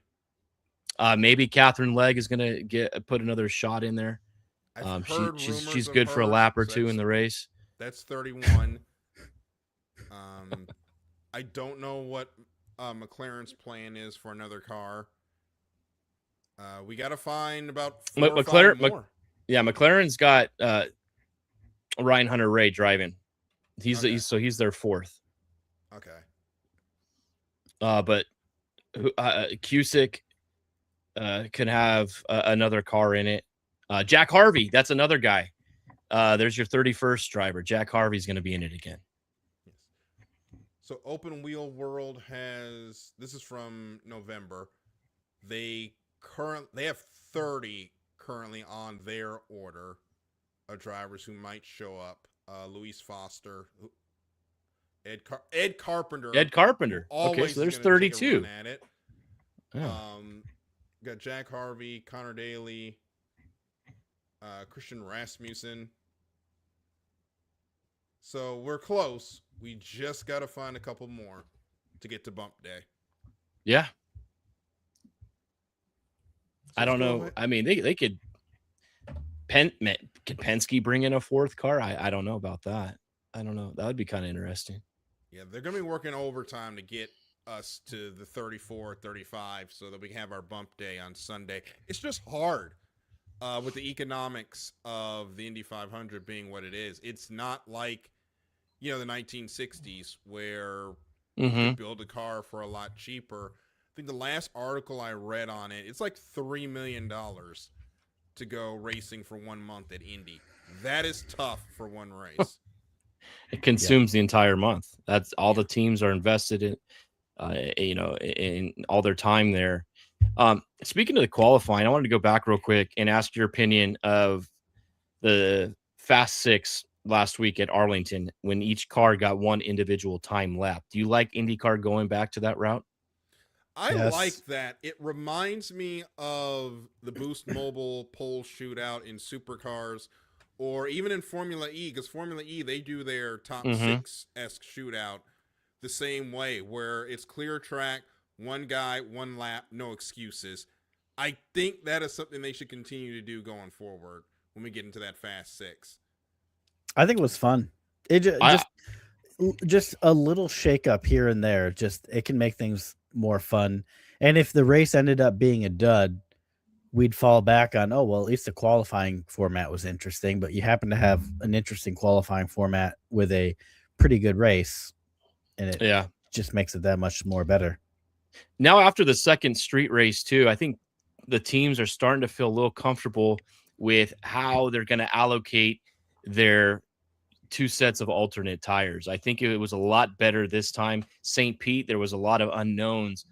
Maybe Catherine Legg is going to put another shot in there. She's good for a lap or two in the race. That's 31. I don't know what McLaren's plan is for another car. We got to find about 4 or 5 more. McLaren's got Ryan Hunter-Reay driving. He's their 4th. Okay. But Cusick can have another car in it. Jack Harvey, that's another guy. There's your 31st driver. Jack Harvey's going to be in it again. Yes. So Open Wheel World has, this is from November. They have 30 currently on their order of drivers who might show up. Luis Foster, Ed Carpenter. Okay, so there's 32. At it. Oh. Got Jack Harvey, Connor Daly, Christian Rasmussen. So we're close. We just got to find a couple more to get to bump day. Yeah. So I don't know. I mean, they could. Could Penske bring in a 4th car? I don't know about that. I don't know. That would be kind of interesting. Yeah, they're going to be working overtime to get us to the 34, 35 so that we can have our bump day on Sunday. It's just hard with the economics of the Indy 500 being what it is. It's not like, the 1960s where you could build a car for a lot cheaper. I think the last article I read on it, it's like $3 million to go racing for 1 month at Indy. That is tough for one race. It consumes the entire month. That's all the teams are invested in, in all their time there. Speaking of the qualifying, I wanted to go back real quick and ask your opinion of the Fast 6 last week at Arlington when each car got one individual time lap. Do you like IndyCar going back to that route? I like that. It reminds me of the Boost Mobile pole shootout in supercars, or even in Formula E, because Formula E, they do their top 6-esque shootout the same way, where it's clear track, one guy, one lap, no excuses. I think that is something they should continue to do going forward when we get into that Fast 6. I think it was fun. Just a little shake up here and there. It can make things more fun. And if the race ended up being a dud, we'd fall back on, at least the qualifying format was interesting, but you happen to have an interesting qualifying format with a pretty good race, and it just makes it that much more better. Now, after the second street race too, I think the teams are starting to feel a little comfortable with how they're going to allocate their 2 sets of alternate tires. I think it was a lot better this time. St. Pete, there was a lot of unknowns.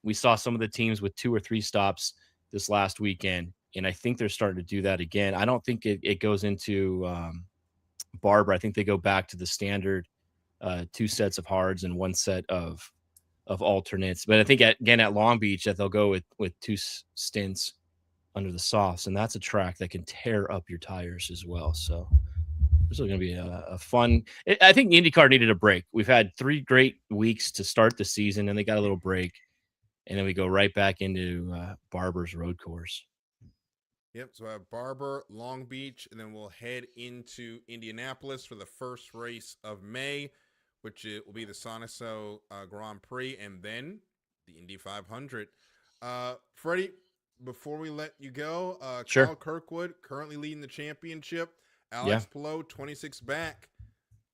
We saw some of the teams with 2 or 3 stops this last weekend, and I think they're starting to do that again. I don't think it goes into Barber. I think they go back to the standard 2 sets of hards and 1 set of alternates. But I think again at Long Beach that they'll go with 2 stints under the softs, and that's a track that can tear up your tires as well. So this is going to be a fun. I think IndyCar needed a break. We've had 3 great weeks to start the season, and they got a little break, and then we go right back into Barber's road course. Yep. So I have Barber, Long Beach, and then we'll head into Indianapolis for the first race of May, which will be the Sonoso Grand Prix, and then the Indy 500. Freddie, before we let you go, Sure. Kyle Kirkwood currently leading the championship. Alex Palou, 26 back.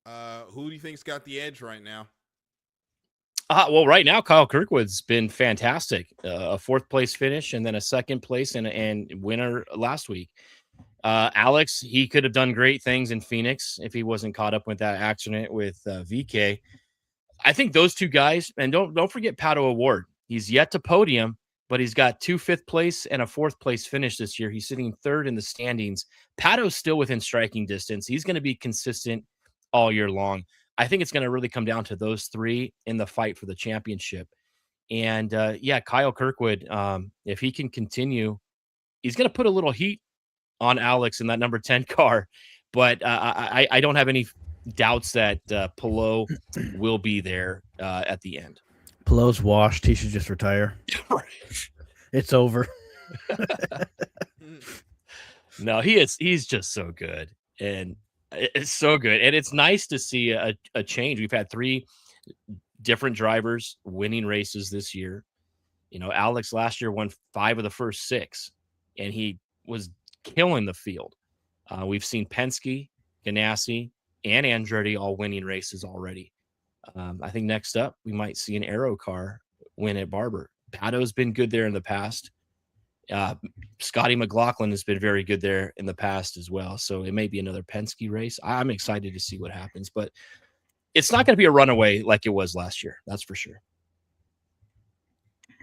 Who do you think's got the edge right now? Well, right now, Kyle Kirkwood's been fantastic. A 4th place finish and then a 2nd place and winner last week. Alex, he could have done great things in Phoenix if he wasn't caught up with that accident with VK. I think those 2 guys, and don't forget Pato O'Ward. He's yet to podium, but he's got 2 5th place and a 4th place finish this year. He's sitting 3rd in the standings. Pato's still within striking distance. He's going to be consistent all year long. I think it's going to really come down to those three in the fight for the championship. And Kyle Kirkwood, if he can continue, he's going to put a little heat on Alex in that number 10 car. But I don't have any doubts that Pelot will be there at the end. Pelot's washed. He should just retire. It's over. No, he's just so good. And it's so good. And it's nice to see a change. We've had 3 different drivers winning races this year. You know, Alex last year won 5 of the first 6, and he was killing the field. We've seen Penske, Ganassi, and Andretti all winning races already. I think next up, we might see an Aero car win at Barber. Pato's been good there in the past. Scotty McLaughlin has been very good there in the past as well. So it may be another Penske race. I'm excited to see what happens, but it's not going to be a runaway like it was last year. That's for sure.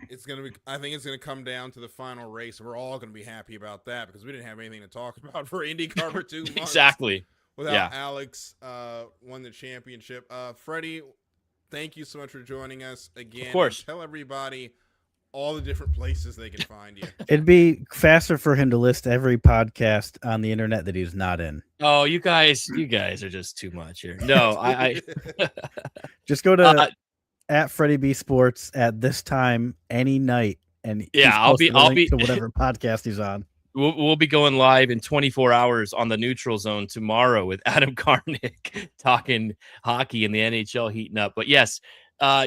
It's going to be, I think it's going to come down to the final race. We're all going to be happy about that because we didn't have anything to talk about for IndyCar for 2 months. Exactly. Without Alex won the championship. Freddie, thank you so much for joining us again. Of course. Tell everybody all the different places they can find you. It'd be faster for him to list every podcast on the internet that he's not in. Oh, you guys are just too much here. No, I just go to at Freddie B Sports at this time any night, and I'll be to whatever podcast he's on. We'll be going live in 24 hours on the Neutral Zone tomorrow with Adam Karnick talking hockey and the NHL heating up. But yes,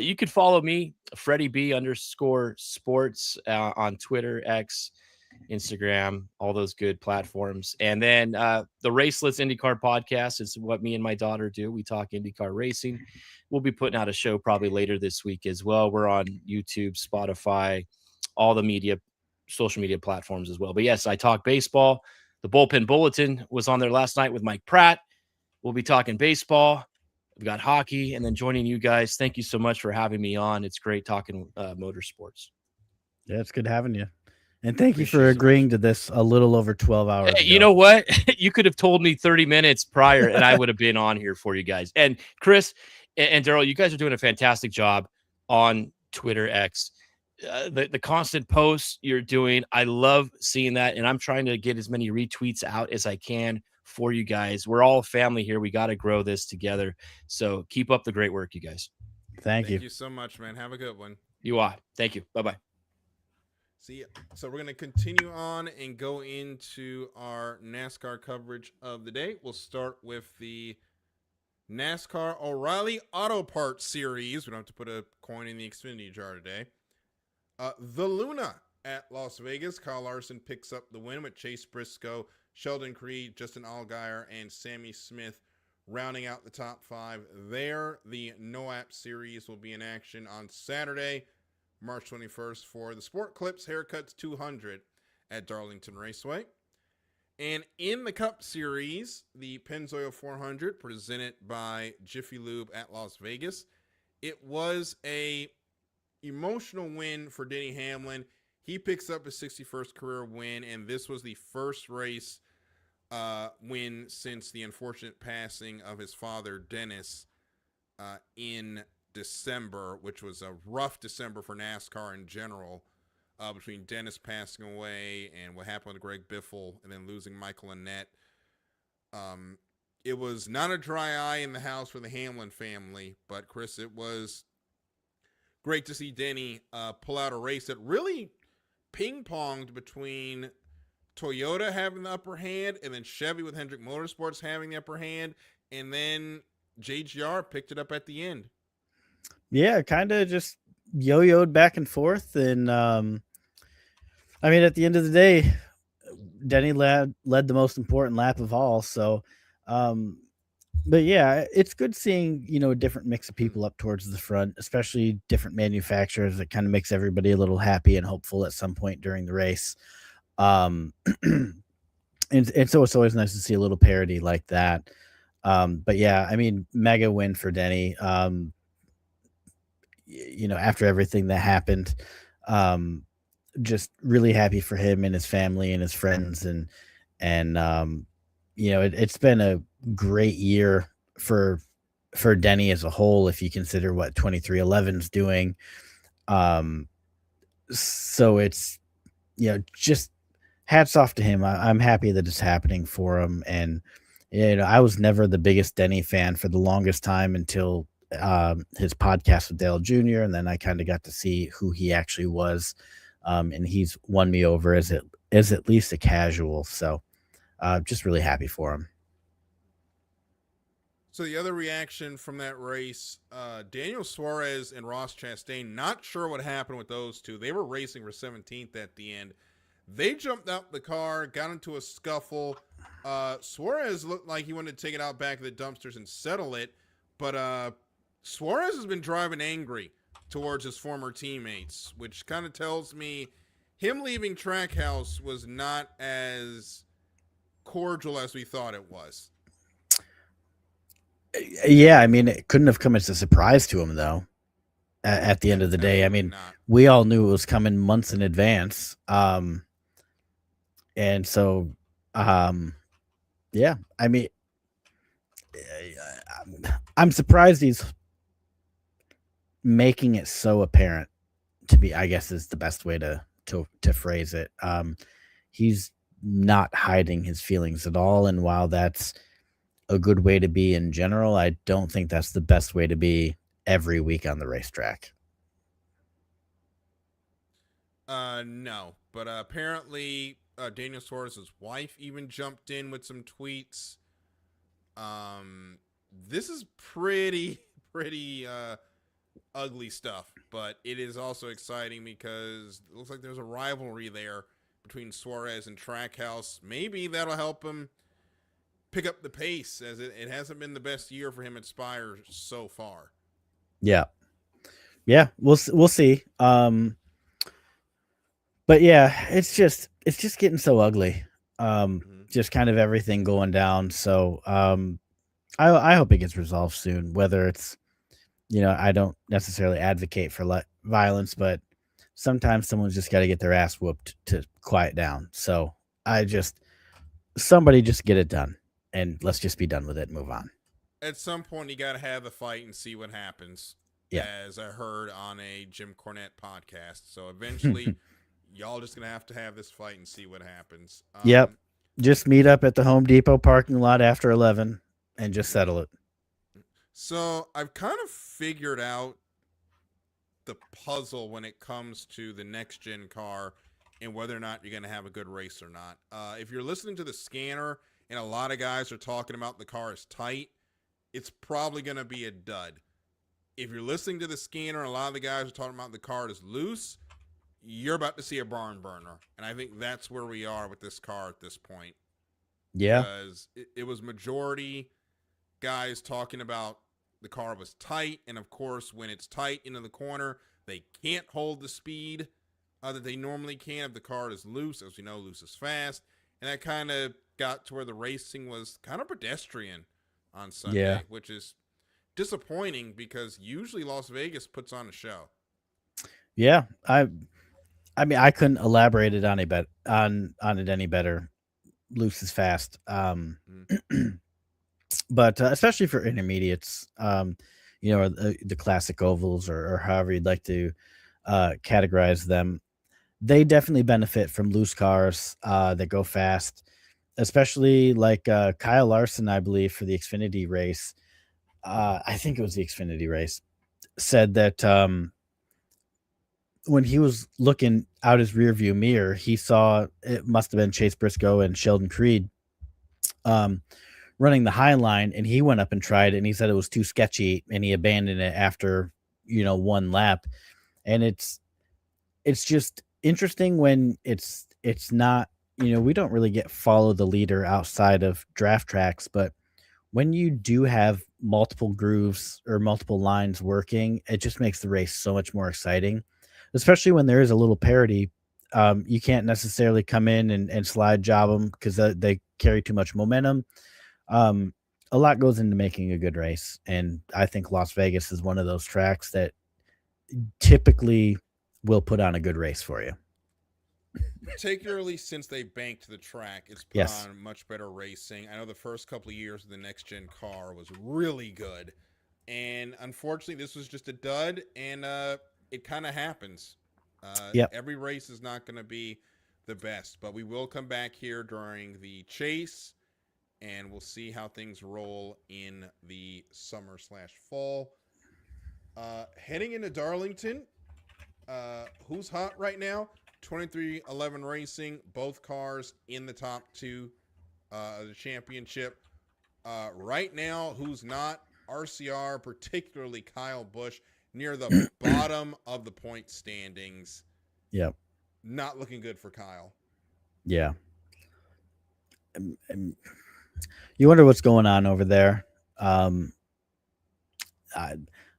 you could follow me, Freddie B _sports on Twitter, X, Instagram, all those good platforms. And then the Raceless IndyCar podcast is what me and my daughter do. We talk IndyCar racing. We'll be putting out a show probably later this week as well. We're on YouTube, Spotify, all the social media platforms as well. But yes, I talk baseball. The Bullpen Bulletin was on there last night with Mike Pratt. We'll be talking baseball. We've got hockey, and then joining you guys. Thank you so much for having me on. It's great talking motorsports. Yeah, it's good having you. And thank you for agreeing to this a little over 12 hours ago. You know what? You could have told me 30 minutes prior, and I would have been on here for you guys. And Chris and Darryl, you guys are doing a fantastic job on Twitter X. The constant posts you're doing, I love seeing that, and I'm trying to get as many retweets out as I can for you guys. We're all a family here. We got to grow this together. So keep up the great work, you guys. Thank you. Thank you so much, man. Have a good one. You are. Thank you. Bye-bye. See ya. So we're going to continue on and go into our NASCAR coverage of the day. We'll start with the NASCAR O'Reilly Auto Parts Series. We don't have to put a coin in the Xfinity jar today. The Luna at Las Vegas. Kyle Larson picks up the win with Chase Briscoe, Sheldon Creed, Justin Allgaier, and Sammy Smith rounding out the top 5 there. The NOAP Series will be in action on Saturday, March 21st for the Sport Clips Haircuts 200 at Darlington Raceway. And in the Cup Series, the Pennzoil 400 presented by Jiffy Lube at Las Vegas. It was a emotional win for Denny Hamlin. He picks up his 61st career win, and this was the first race win since the unfortunate passing of his father, Dennis, in December, which was a rough December for NASCAR in general, between Dennis passing away and what happened with Greg Biffle and then losing Michael Annett. It was not a dry eye in the house for the Hamlin family, but Chris, it was great to see Denny pull out a race that really ping-ponged between Toyota having the upper hand and then Chevy with Hendrick Motorsports having the upper hand, and then JGR picked it up at the end. Yeah, kind of just yo-yoed back and forth. And I mean, at the end of the day, Denny led the most important lap of all. So, but yeah, it's good seeing, a different mix of people up towards the front, especially different manufacturers. It kind of makes everybody a little happy and hopeful at some point during the race. And so it's always nice to see a little parity like that. But yeah, I mean, mega win for Denny. After everything that happened, just really happy for him and his family and his friends. And it's been a great year for for Denny as a whole, if you consider what 2311's doing. So it's, just hats off to him. I'm happy that it's happening for him. And, I was never the biggest Denny fan for the longest time until his podcast with Darryl Jr. And then I kind of got to see who he actually was. And he's won me over as at least a casual. So just really happy for him. So the other reaction from that race, Daniel Suarez and Ross Chastain, not sure what happened with those two. They were racing for 17th at the end. They jumped out the car, got into a scuffle. Suarez looked like he wanted to take it out back of the dumpsters and settle it, but Suarez has been driving angry towards his former teammates, which kind of tells me him leaving Trackhouse was not as cordial as we thought it was. Yeah, I mean, it couldn't have come as a surprise to him, though. At the end of the day, I mean, we all knew it was coming months in advance, and so, yeah. I mean, I'm surprised he's making it so apparent. To be, I guess, is the best way to phrase it. He's not hiding his feelings at all, and while that's a good way to be in general, I don't think that's the best way to be every week on the racetrack. No, but apparently Daniel Suarez's wife even jumped in with some tweets. This is pretty ugly stuff, but it is also exciting because it looks like there's a rivalry there between Suarez and Trackhouse. Maybe that'll help him pick up the pace, as it hasn't been the best year for him at Spire so far. Yeah, we'll see. But yeah, it's just getting so ugly. Just kind of everything going down. So I hope it gets resolved soon. Whether it's, I don't necessarily advocate for violence, but sometimes someone's just got to get their ass whooped to quiet down. So somebody just get it done. And let's just be done with it and move on. At some point, you got to have the fight and see what happens. Yeah. As I heard on a Jim Cornette podcast. So eventually, y'all just going to have this fight and see what happens. Yep. Just meet up at the Home Depot parking lot after 11 and just settle it. So I've kind of figured out the puzzle when it comes to the next-gen car and whether or not you're going to have a good race or not. If you're listening to the scanner, and a lot of guys are talking about the car is tight, it's probably going to be a dud. If you're listening to the scanner and a lot of the guys are talking about the car is loose, you're about to see a barn burner. And I think that's where we are with this car at this point. Yeah. Because it was majority guys talking about the car was tight. And, of course, when it's tight into the corner, they can't hold the speed that they normally can if the car is loose. As we know, loose is fast. And that kind of got to where the racing was kind of pedestrian on Sunday, which is disappointing because usually Las Vegas puts on a show. Yeah, I mean, I couldn't elaborate it on it any better. Loose is fast, but especially for intermediates, or the classic ovals or however you'd like to categorize them. They definitely benefit from loose cars that go fast. Especially like Kyle Larson, I believe, for the Xfinity race. I think it was the Xfinity race, said that when he was looking out his rearview mirror, he saw it must have been Chase Briscoe and Sheldon Creed running the high line, and he went up and tried it, and he said it was too sketchy, and he abandoned it after one lap. And it's just interesting when it's not. We don't really get follow the leader outside of draft tracks, but when you do have multiple grooves or multiple lines working, it just makes the race so much more exciting, especially when there is a little parity. You can't necessarily come in and slide job them because they carry too much momentum. A lot goes into making a good race, and I think Las Vegas is one of those tracks that typically will put on a good race for you. Particularly since they banked the track, it's put on much better racing. I know the first couple of years of the next-gen car was really good. And unfortunately, this was just a dud, and it kind of happens. Yep. Every race is not going to be the best, but we will come back here during the chase, and we'll see how things roll in the summer/fall. Heading into Darlington, who's hot right now? 2311 Racing, both cars in the top two of the championship. Right now, who's not? RCR, particularly Kyle Busch, near the bottom of the point standings. Yep. Not looking good for Kyle. Yeah. You wonder what's going on over there.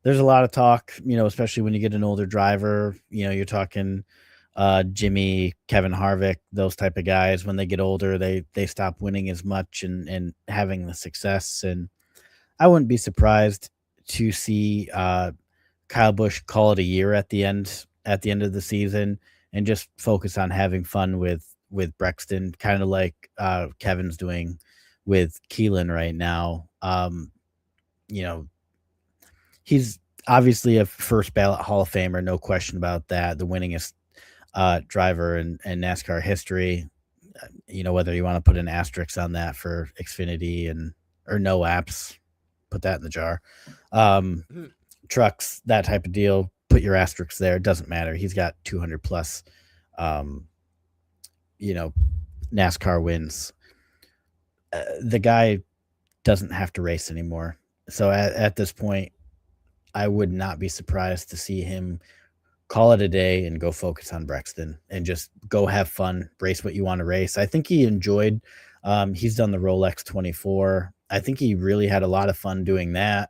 There's a lot of talk, especially when you get an older driver. You're talking Jimmy, Kevin Harvick, those type of guys. When they get older, they stop winning as much and having the success. And I wouldn't be surprised to see Kyle Busch call it a year at the end of the season and just focus on having fun with Brexton, kind of like Kevin's doing with Keelan right now. He's obviously a first ballot Hall of Famer, no question about that. The winningest driver in NASCAR history. Whether you want to put an asterisk on that for Xfinity or no apps, put that in the jar. Trucks, that type of deal, put your asterisks there. It doesn't matter. He's got 200 plus, NASCAR wins. The guy doesn't have to race anymore. So at this point, I would not be surprised to see him call it a day and go focus on Brexton and just go have fun, race what you want to race. I think he enjoyed, he's done the Rolex 24. I think he really had a lot of fun doing that.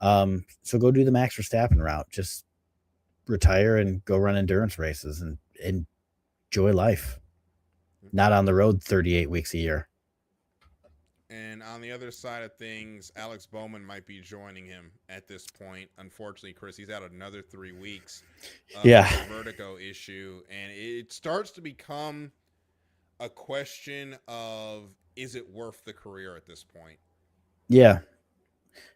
So go do the Max Verstappen route, just retire and go run endurance races and enjoy life. Not on the road 38 weeks a year. And on the other side of things, Alex Bowman might be joining him at this point. Unfortunately, Chris, he's out another 3 weeks. With a vertigo issue. And it starts to become a question of, is it worth the career at this point? Yeah.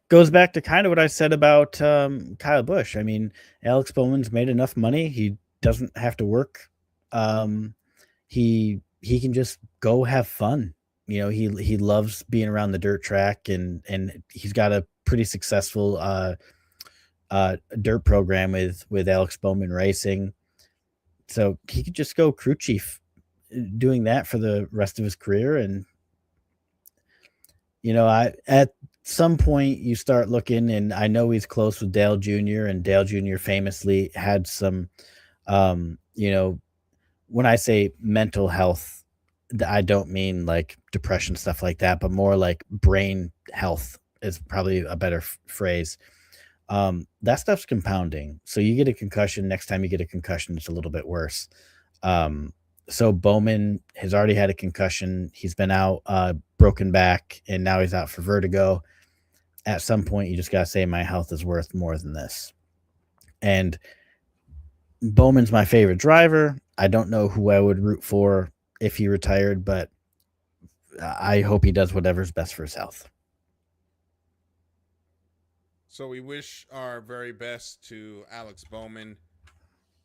Goes back to kind of what I said about Kyle Busch. I mean, Alex Bowman's made enough money. He doesn't have to work. He can just go have fun. He loves being around the dirt track, and he's got a pretty successful dirt program with Alex Bowman Racing. So he could just go crew chief doing that for the rest of his career. And, at some point you start looking, and I know he's close with Dale Jr., and Dale Jr. famously had some, when I say mental health, I don't mean like depression, stuff like that, but more like brain health is probably a better phrase. That stuff's compounding. So you get a concussion. Next time you get a concussion, it's a little bit worse. So Bowman has already had a concussion. He's been out, broken back, and now he's out for vertigo. At some point, you just got to say my health is worth more than this. And Bowman's my favorite driver. I don't know who I would root for if he retired, but I hope he does whatever's best for his health. So we wish our very best to Alex Bowman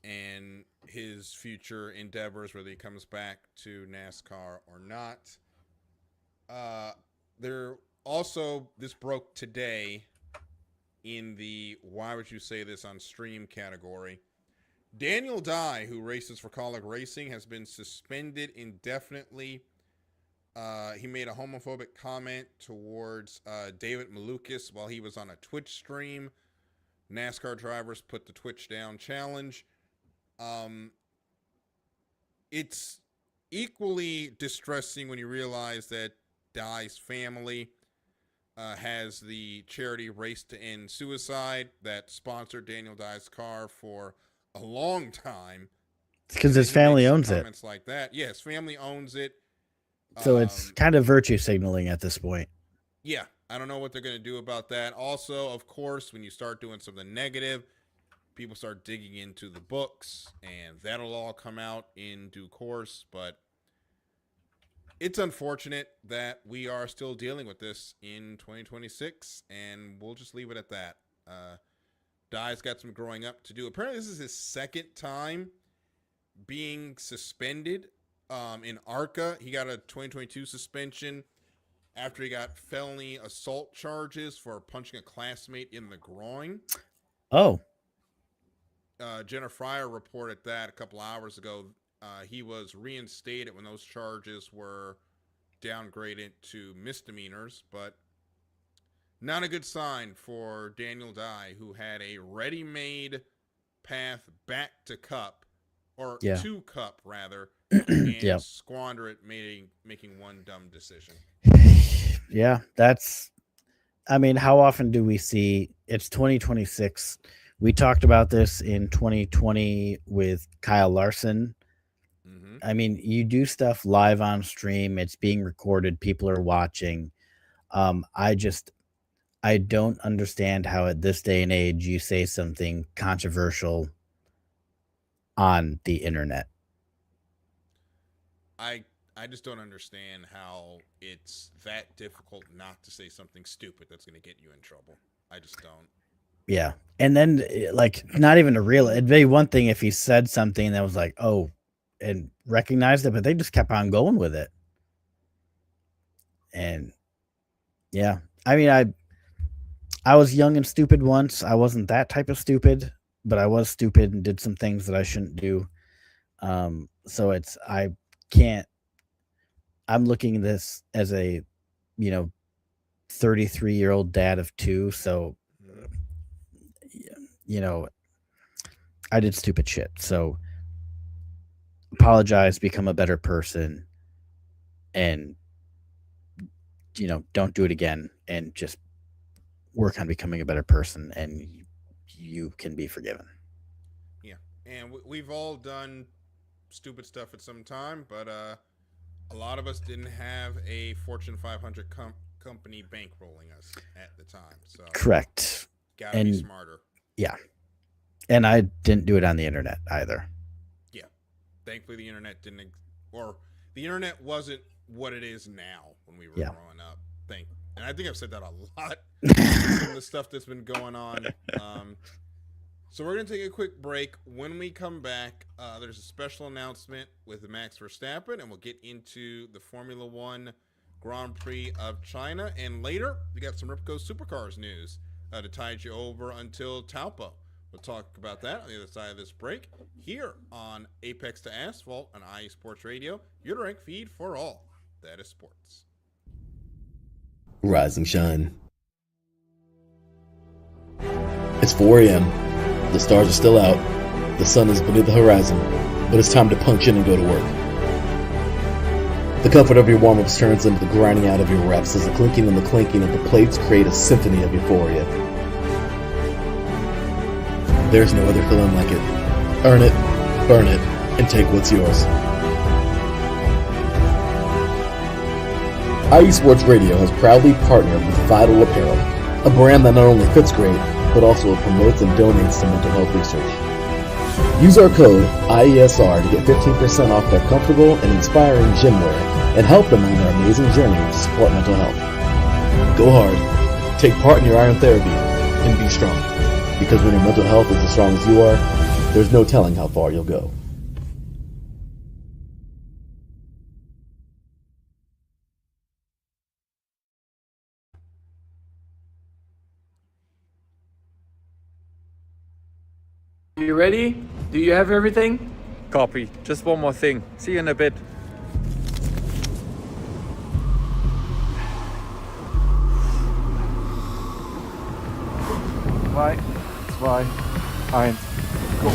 and his future endeavors, whether he comes back to NASCAR or not. This broke today in the why would you say this on stream category. Daniel Dye, who races for Colic Racing, has been suspended indefinitely. He made a homophobic comment towards David Malukas while he was on a Twitch stream. NASCAR drivers put the Twitch down challenge. It's equally distressing when you realize that Dye's family has the charity Race to End Suicide that sponsored Daniel Dye's car for a long time. Because his family owns it. Comments like that. Yeah, his family owns it. So it's kind of virtue signaling at this point. Yeah, I don't know what they're going to do about that. Also, of course, when you start doing something negative, people start digging into the books, and that'll all come out in due course. But it's unfortunate that we are still dealing with this in 2026, and we'll just leave it at that. Dye's got some growing up to do. Apparently, this is his second time being suspended. In ARCA, he got a 2022 suspension after he got felony assault charges for punching a classmate in the groin. Oh. Jenna Fryer reported that a couple hours ago. He was reinstated when those charges were downgraded to misdemeanors, but not a good sign for Daniel Dye, who had a ready-made path back to Cup, or to Cup, rather, and squander it, making one dumb decision. Yeah, I mean, how often do we see, it's 2026. We talked about this in 2020 with Kyle Larson. Mm-hmm. I mean, you do stuff live on stream. It's being recorded. People are watching. I don't understand how at this day and age you say something controversial on the internet. I just don't understand how it's that difficult not to say something stupid that's going to get you in trouble. I just don't. Yeah. And then, like, not even it'd be one thing if he said something that was like, oh, and recognized it, but they just kept on going with it. And yeah, I mean, I was young and stupid once. I wasn't that type of stupid, but I was stupid and did some things that I shouldn't do. So I'm looking at this as a, 33-year-old dad of two. So, I did stupid shit. So apologize, become a better person, and, don't do it again, and just work on becoming a better person, and you can be forgiven. Yeah. And we've all done stupid stuff at some time, but a lot of us didn't have a Fortune 500 company bankrolling us at the time. So correct. Gotta be smarter. Yeah. And I didn't do it on the internet either. Yeah. Thankfully, the internet the internet wasn't what it is now when we were growing up. And I think I've said that a lot. Some of the stuff that's been going on. So we're going to take a quick break. When we come back, there's a special announcement with Max Verstappen, and we'll get into the Formula One Grand Prix of China. And later, we got some Ripco Supercars news to tide you over until Taupo. We'll talk about that on the other side of this break here on Apex to Asphalt on IE Sports Radio, your direct feed for all that is sports. Rise and shine. It's 4 a.m. The stars are still out. The sun is beneath the horizon, but it's time to punch in and go to work. The comfort of your warm-ups turns into the grinding out of your reps as the clinking and the clanking of the plates create a symphony of euphoria. There's no other feeling like it. Earn it, burn it, and take what's yours. IE Sports Radio has proudly partnered with Vital Apparel, a brand that not only fits great, but also promotes and donates to mental health research. Use our code IESR to get 15% off their comfortable and inspiring gym wear and help them on their amazing journey to support mental health. Go hard, take part in your iron therapy, and be strong. Because when your mental health is as strong as you are, there's no telling how far you'll go. You ready? Do you have everything? Copy. Just one more thing. See you in a bit. 3, 2, 1, go.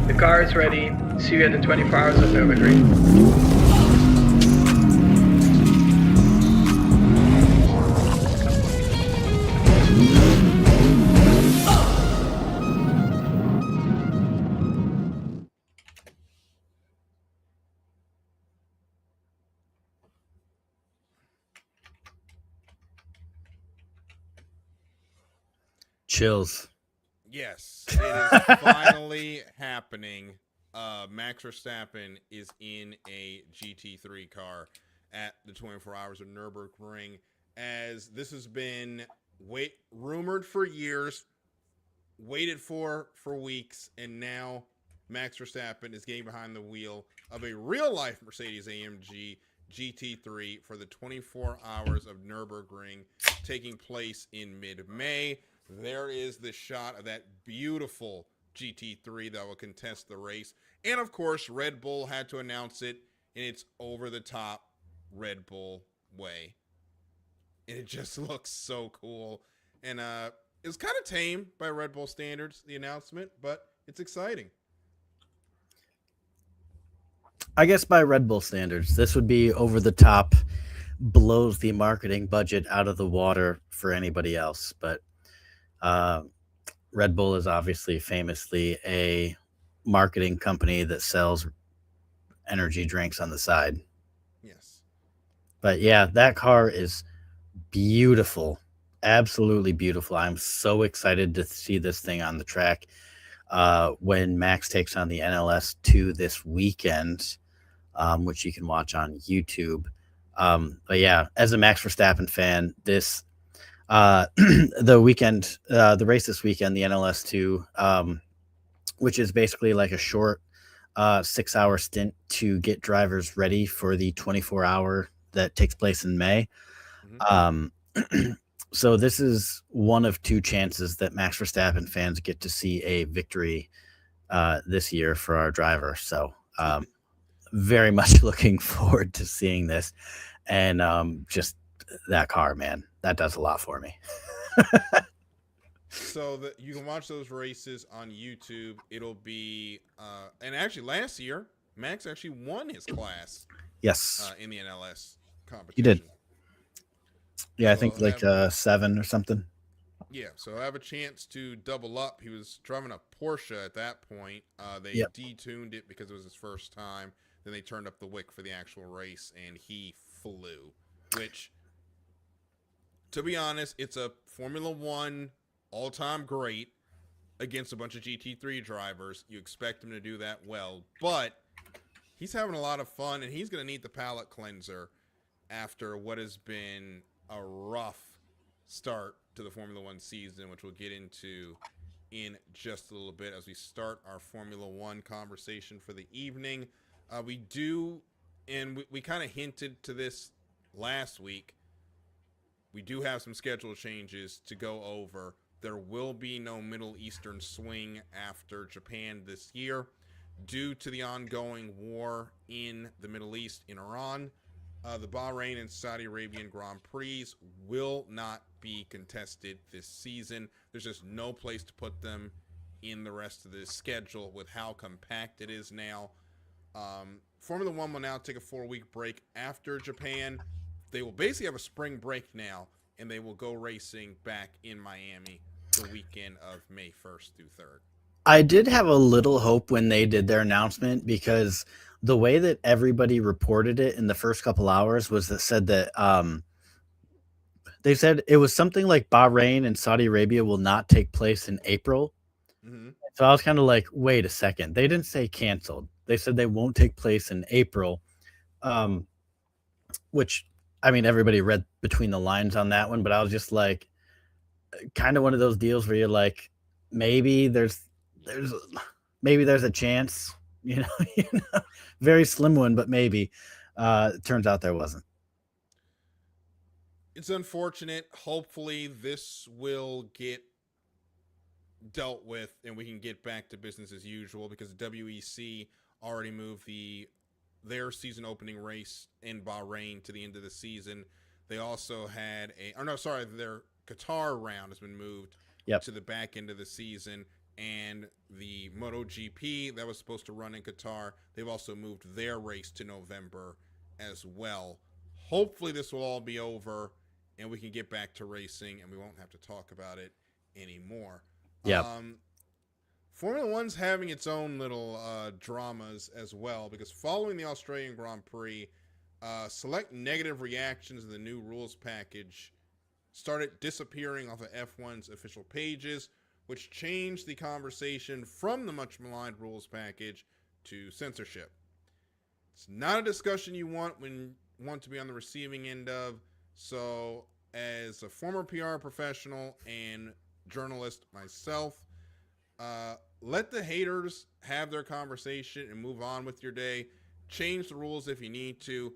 The car is ready. See you at the 24 hours of Nürburgring. chills. Yes, it is finally happening. Max Verstappen is in a GT3 car at the 24 Hours of Nürburgring, as this has been rumored for years, waited for weeks, and now Max Verstappen is getting behind the wheel of a real-life Mercedes-AMG GT3 for the 24 Hours of Nürburgring, taking place in mid-May. There is the shot of that beautiful GT3 that will contest the race. And, of course, Red Bull had to announce it in its over-the-top Red Bull way. And it just looks so cool. And it was kind of tame by Red Bull standards, the announcement, but it's exciting. I guess by Red Bull standards, this would be over the top, blows the marketing budget out of the water for anybody else. But Red Bull is obviously famously a marketing company that sells energy drinks on the side. Yes. But yeah, that car is beautiful. Absolutely beautiful. I'm so excited to see this thing on the track when Max takes on the NLS2 this weekend, which you can watch on YouTube. But yeah, as a Max Verstappen fan, this the race this weekend, the NLS2, which is basically like a short 6-hour stint to get drivers ready for the 24-hour that takes place in May. Mm-hmm. So this is one of two chances that Max Verstappen fans get to see a victory this year for our driver. So very much looking forward to seeing this. And just that car, man, that does a lot for me. So you can watch those races on YouTube. It'll be and actually last year Max actually won his class. Yes, in the NLS competition. He did. Yeah, so I think like 7 or something. Yeah, so I have a chance to double up. He was driving a Porsche at that point. They detuned it because it was his first time. Then they turned up the wick for the actual race, and he flew. Which, to be honest, it's a Formula One all-time great against a bunch of GT3 drivers. You expect him to do that well, but he's having a lot of fun, and he's going to need the palate cleanser after what has been a rough start to the Formula One season, which we'll get into in just a little bit as we start our Formula One conversation for the evening. We do, and we kind of hinted to this last week, we do have some schedule changes to go over. There will be no Middle Eastern swing after Japan this year due to the ongoing war in the Middle East in Iran. The Bahrain and Saudi Arabian Grand Prix will not be contested this season. There's just no place to put them in the rest of the schedule with how compact it is now. Formula One will now take a 4-week break after Japan. They will basically have a spring break now, and they will go racing back in Miami the weekend of May 1st through 3rd. I did have a little hope when they did their announcement, because the way that everybody reported it in the first couple hours was that said that they said it was something like Bahrain and Saudi Arabia will not take place in April. Mm-hmm. So I was kind of like, wait a second. They didn't say canceled. They said they won't take place in April, which, I mean, everybody read between the lines on that one, but I was just like, kind of one of those deals where you're like, maybe there's a chance, you know, very slim one, but maybe. It turns out there wasn't. It's unfortunate. Hopefully this will get dealt with and we can get back to business as usual, because the WEC already moved their season opening race in Bahrain to the end of the season. They also had their Qatar round has been moved to the back end of the season, and the MotoGP that was supposed to run in Qatar, they've also moved their race to November as well. Hopefully this will all be over and we can get back to racing and we won't have to talk about it anymore. Yeah. Formula One's having its own little dramas as well, because following the Australian Grand Prix, select negative reactions to the new rules package started disappearing off of F1's official pages, which changed the conversation from the much maligned rules package to censorship. It's not a discussion you want when you want to be on the receiving end of. So, as a former PR professional and journalist myself, let the haters have their conversation and move on with your day. Change the rules if you need to.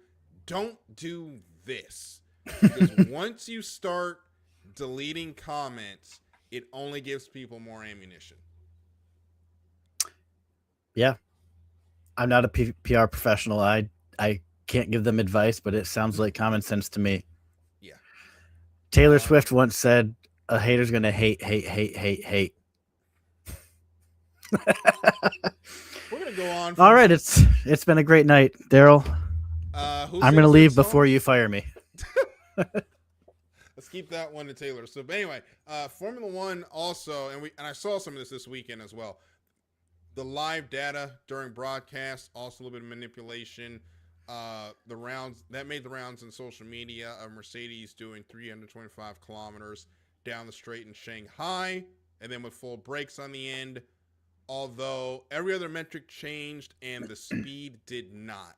Don't do this. Because once you start deleting comments, it only gives people more ammunition. Yeah. I'm not a PR professional. I can't give them advice, but it sounds like common sense to me. Yeah. Taylor Swift once said, a hater's going to hate. We're going to go on. All right. It's been a great night, Darryl. I'm going to leave before you fire me. Let's keep that one to Taylor. So, but anyway, Formula One also, and I saw some of this weekend as well. The live data during broadcast, also a little bit of manipulation. The rounds that made the rounds in social media of Mercedes doing 325 kilometers down the straight in Shanghai, and then with full brakes on the end. Although every other metric changed and the speed did not.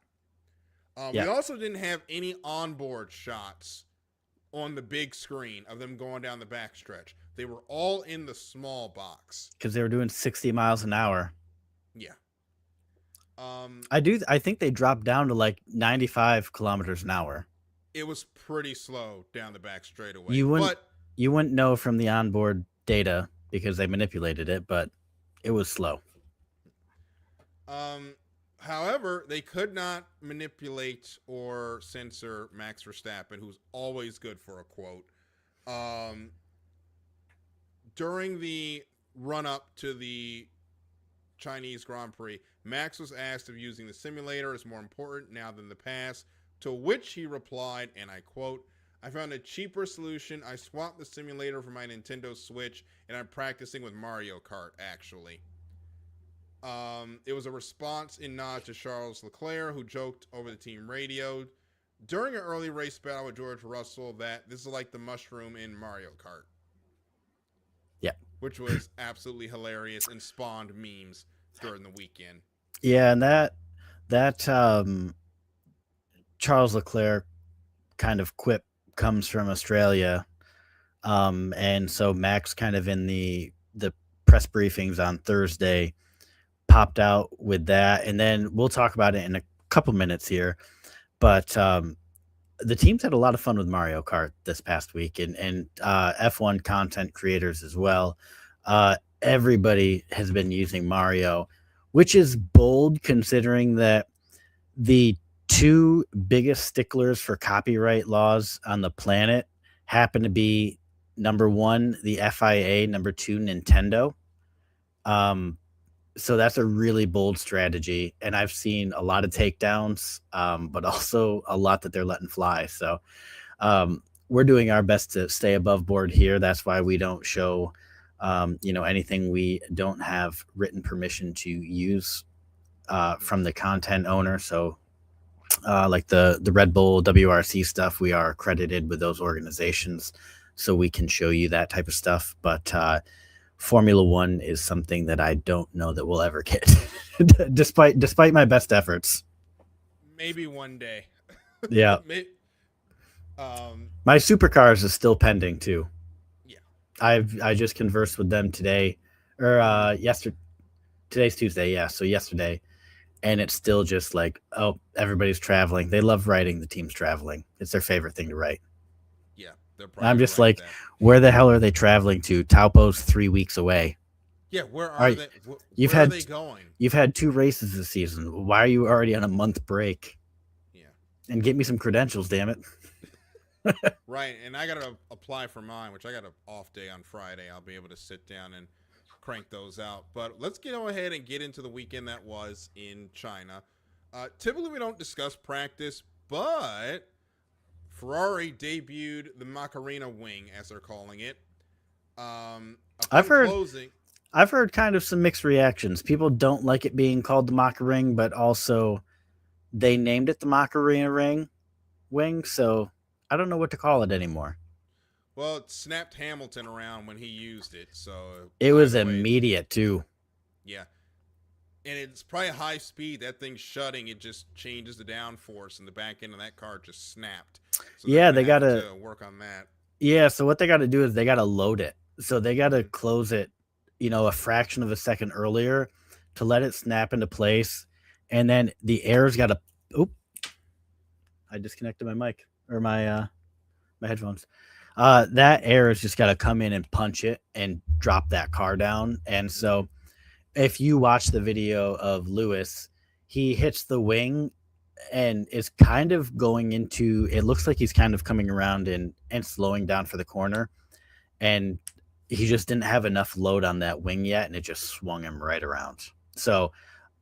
We also didn't have any onboard shots on the big screen of them going down the backstretch. They were all in the small box because they were doing 60 miles an hour. Yeah. I think they dropped down to like 95 kilometers an hour. It was pretty slow down the back straightaway. You wouldn't know from the onboard data because they manipulated it, but it was slow. However, they could not manipulate or censor Max Verstappen, who's always good for a quote. During the run-up to the Chinese Grand Prix, Max was asked if using the simulator is more important now than the past, to which he replied, and I quote, "I found a cheaper solution. I swapped the simulator for my Nintendo Switch, and I'm practicing with Mario Kart, actually." It was a response in nod to Charles Leclerc, who joked over the team radio during an early race battle with George Russell that this is like the mushroom in Mario Kart. Yeah. Which was absolutely hilarious and spawned memes during the weekend. Yeah, and that Charles Leclerc kind of quip comes from Australia. And so Max kind of in the press briefings on Thursday popped out with that, and then we'll talk about it in a couple minutes here. But the teams had a lot of fun with Mario Kart this past week, and F1 content creators as well. Everybody has been using Mario, which is bold considering that the two biggest sticklers for copyright laws on the planet happen to be number one, the FIA, number two, Nintendo. So that's a really bold strategy, and I've seen a lot of takedowns, but also a lot that they're letting fly. So we're doing our best to stay above board here. That's why we don't show, anything we don't have written permission to use from the content owner. So like the Red Bull WRC stuff, we are accredited with those organizations, so we can show you that type of stuff. But Formula One is something that I don't know that we'll ever get, despite my best efforts. Maybe one day. Yeah. My supercars is still pending too. Yeah. I just conversed with them today, or yesterday. Today's Tuesday, yeah. So yesterday, and it's still just like, oh, everybody's traveling. They love writing the team's traveling. It's their favorite thing to write. Yeah. I'm just like, where the hell are they traveling to? Taupo's 3 weeks away. Yeah, where are they? Where are they going? You've had 2 races this season. Why are you already on a month break? Yeah. And get me some credentials, damn it. Right, and I got to apply for mine, which I got an off day on Friday. I'll be able to sit down and crank those out. But let's go ahead and get into the weekend that was in China. Typically, we don't discuss practice, but Ferrari debuted the Macarena wing, as they're calling it. I've heard kind of some mixed reactions. People don't like it being called the Macarena, but also they named it the Macarena wing, so I don't know what to call it anymore. Well, it snapped Hamilton around when he used it, so It was by the way, immediate too. yeah. And it's probably high speed. That thing's shutting. It just changes the downforce, and the back end of that car just snapped. So Yeah, they're they gonna have gotta. to work on that. Yeah, so what they got to do is they got to load it. So they got to close it, a fraction of a second earlier to let it snap into place, and then the air's got to. Oop! I disconnected my mic or my headphones. That air has just got to come in and punch it and drop that car down. And so, if you watch the video of Lewis, he hits the wing and is kind of going into. It looks like he's kind of coming around and slowing down for the corner, and he just didn't have enough load on that wing yet, and it just swung him right around. So,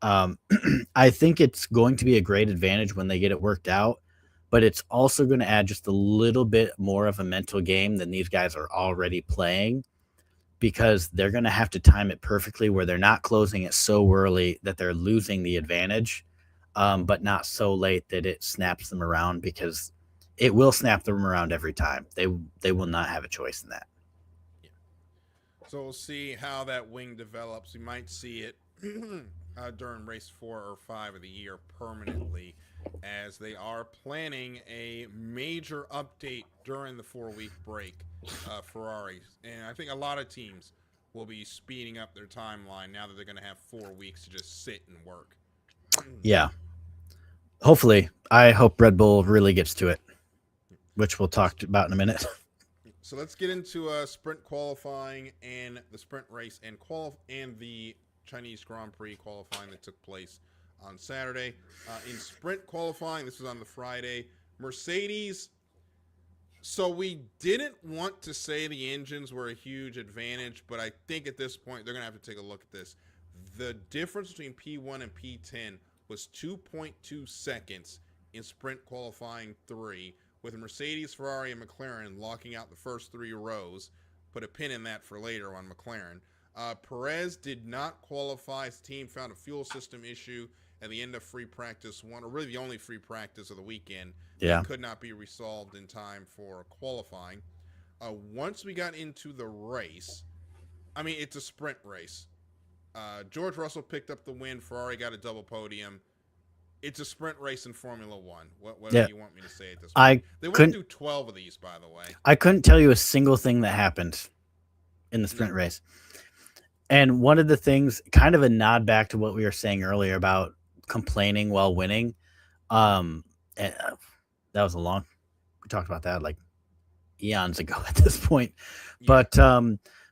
I think it's going to be a great advantage when they get it worked out. But it's also going to add just a little bit more of a mental game than these guys are already playing, because they're going to have to time it perfectly where they're not closing it so early that they're losing the advantage, but not so late that it snaps them around, because it will snap them around every time. They will not have a choice in that. Yeah. So we'll see how that wing develops. We might see it during race 4 or 5 of the year permanently, as they are planning a major update during the 4-week break, Ferrari. And I think a lot of teams will be speeding up their timeline now that they're going to have 4 weeks to just sit and work. Yeah. Hopefully. I hope Red Bull really gets to it, which we'll talk about in a minute. So let's get into sprint qualifying and the sprint race and the Chinese Grand Prix qualifying that took place on Saturday. In sprint qualifying, this was on the Friday, Mercedes. So we didn't want to say the engines were a huge advantage, but I think at this point they're going to have to take a look at this. The difference between P1 and P10 was 2.2 seconds in sprint qualifying 3, with Mercedes, Ferrari, and McLaren locking out the first 3 rows. Put a pin in that for later on McLaren. Perez did not qualify. His team found a fuel system issue at the end of free practice 1, or really the only free practice of the weekend. Yeah. It could not be resolved in time for qualifying. Once we got into the race, I mean, it's a sprint race. George Russell picked up the win. Ferrari got a double podium. It's a sprint race in Formula One. What do you want me to say at this point? They want to do 12 of these, by the way. I couldn't tell you a single thing that happened in the sprint race. And one of the things, kind of a nod back to what we were saying earlier about complaining while winning. That was we talked about that like eons ago at this point. Yeah. But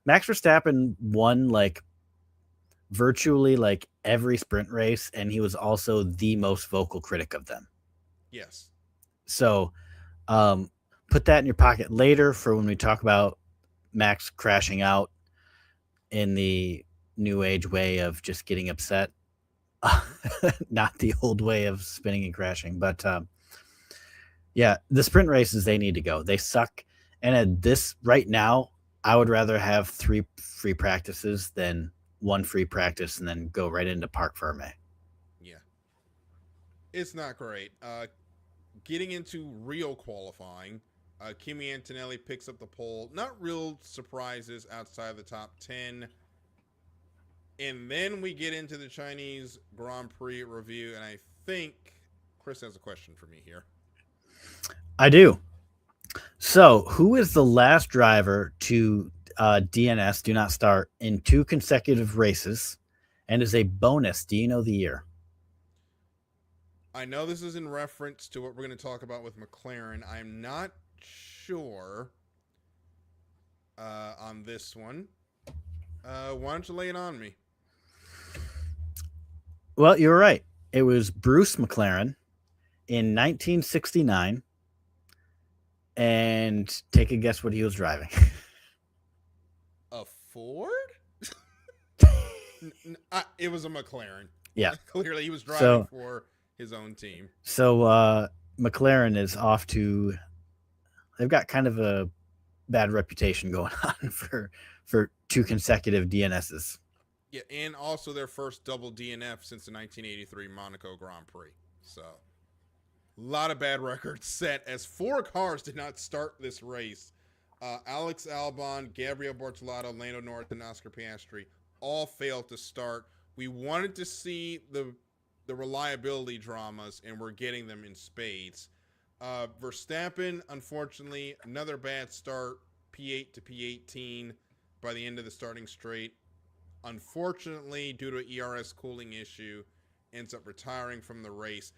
Max Verstappen won like virtually like every sprint race, and he was also the most vocal critic of them. Yes. So put that in your pocket later for when we talk about Max crashing out in the new age way of just getting upset. Not the old way of spinning and crashing. But yeah, the sprint races, they need to go. They suck. And at this right now, I would rather have 3 free practices than 1 free practice and then go right into Parc Fermé. Yeah. It's not great. Getting into real qualifying, Kimi Antonelli picks up the pole. Not real surprises outside the top 10. And then we get into the Chinese Grand Prix review, and I think Chris has a question for me here. I do. So, who is the last driver to DNS, do not start, in 2 consecutive races? And as a bonus, do you know the year? I know this is in reference to what we're going to talk about with McLaren. I'm not sure on this one. Why don't you lay it on me? Well, you're right. It was Bruce McLaren in 1969. And take a guess what he was driving. A Ford? It was a McLaren. Yeah. Clearly he was driving for his own team. So McLaren is off to, they've got kind of a bad reputation going on for 2 consecutive DNSs. Yeah, and also their first double DNF since the 1983 Monaco Grand Prix. So a lot of bad records set as 4 cars did not start this race. Alex Albon, Gabriel Bortolato, Lando Norris, and Oscar Piastri all failed to start. We wanted to see the reliability dramas, and we're getting them in spades. Verstappen, unfortunately, another bad start, P8 to P18 by the end of the starting straight. Unfortunately, due to an ERS cooling issue, ends up retiring from the race.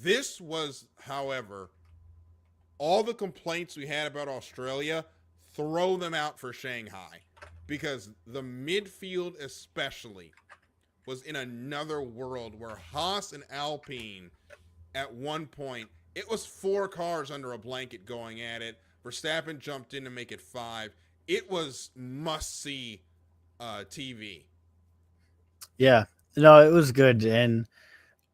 This was, however, all the complaints we had about Australia, throw them out for Shanghai, because the midfield especially was in another world where Haas and Alpine at one point, it was 4 cars under a blanket going at it. Verstappen jumped in to make it 5. It was must-see TV. Yeah, no, it was good, and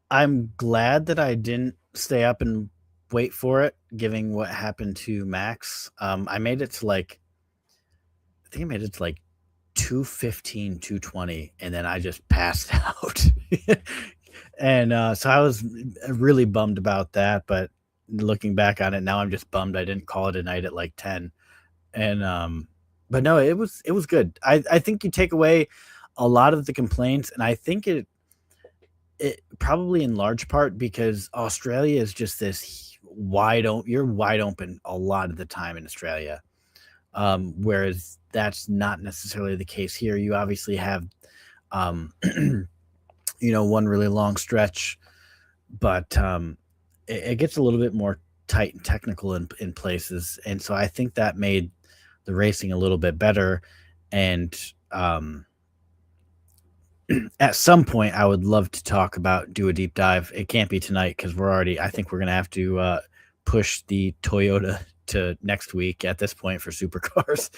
I'm glad that I didn't stay up and wait for it, given what happened to Max. I made it to I think I made it to 215, 220, and then I just passed out. And so I was really bummed about that, but looking back on it now, I'm just bummed I didn't call it a night at 10. And but no, it was good. I think you take away a lot of the complaints, and I think it probably in large part because Australia is just this you're wide open a lot of the time in Australia. Whereas that's not necessarily the case here. You obviously have, one really long stretch, but it gets a little bit more tight and technical in places. And so I think that made the racing a little bit better. And at some point, I would love to do a deep dive. It can't be tonight because I think we're going to have to push the Toyota to next week at this point for supercars.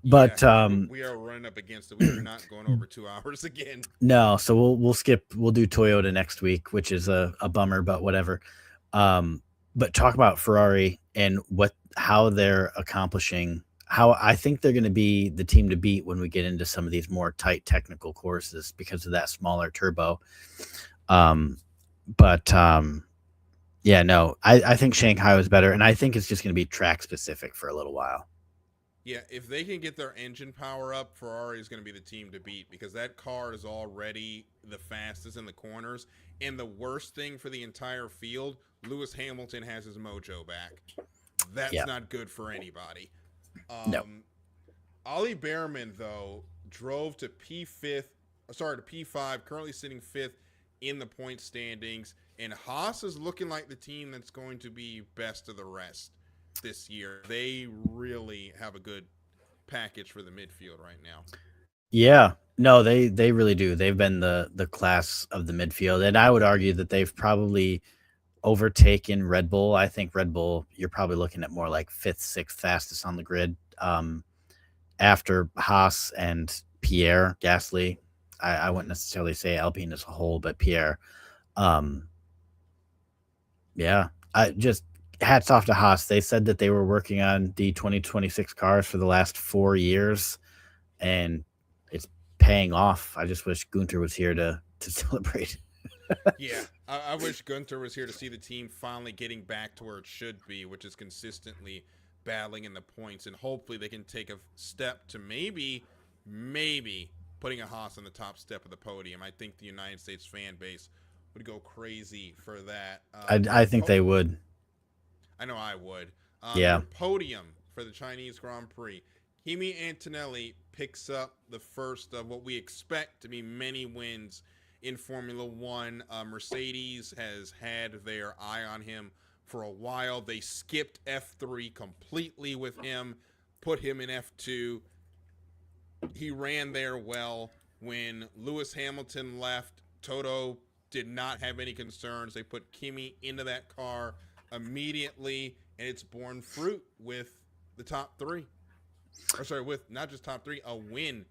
But we are running up against it. We're not going over 2 hours again. No, so we'll skip. We'll do Toyota next week, which is a bummer, but whatever. But talk about Ferrari and how they're accomplishing. How I think they're going to be the team to beat when we get into some of these more tight technical courses because of that smaller turbo. Yeah, no, I think Shanghai was better, and I think it's just going to be track specific for a little while. Yeah, if they can get their engine power up, Ferrari is going to be the team to beat because that car is already the fastest in the corners. And the worst thing for the entire field, Lewis Hamilton has his mojo back. That's not good for anybody. No. Ollie Behrman, though, drove to P5, currently sitting 5th in the point standings. And Haas is looking like the team that's going to be best of the rest this year. They really have a good package for the midfield right now. Yeah, no, they really do. They've been the class of the midfield, and I would argue that they've probably overtaken Red Bull. I think Red Bull, you're probably looking at more like 5th, 6th fastest on the grid after Haas and Pierre Gasly. I wouldn't necessarily say Alpine as a whole, but Pierre. Yeah, I just hats off to Haas. They said that they were working on the 2026 cars for the last 4 years, and it's paying off. I just wish Gunter was here to celebrate. Yeah, I wish Gunter was here to see the team finally getting back to where it should be, which is consistently battling in the points, and hopefully they can take a step to maybe putting a Haas on the top step of the podium. I think the United States fan base would go crazy for that. I think they would. I know I would. Yeah. Podium for the Chinese Grand Prix. Kimi Antonelli picks up the first of what we expect to be many wins in Formula One. Mercedes has had their eye on him for a while. They skipped F3 completely with him, put him in F2. He ran there well. When Lewis Hamilton left, Toto did not have any concerns. They put Kimi into that car immediately, and it's borne fruit with the top 3. With not just top 3, a win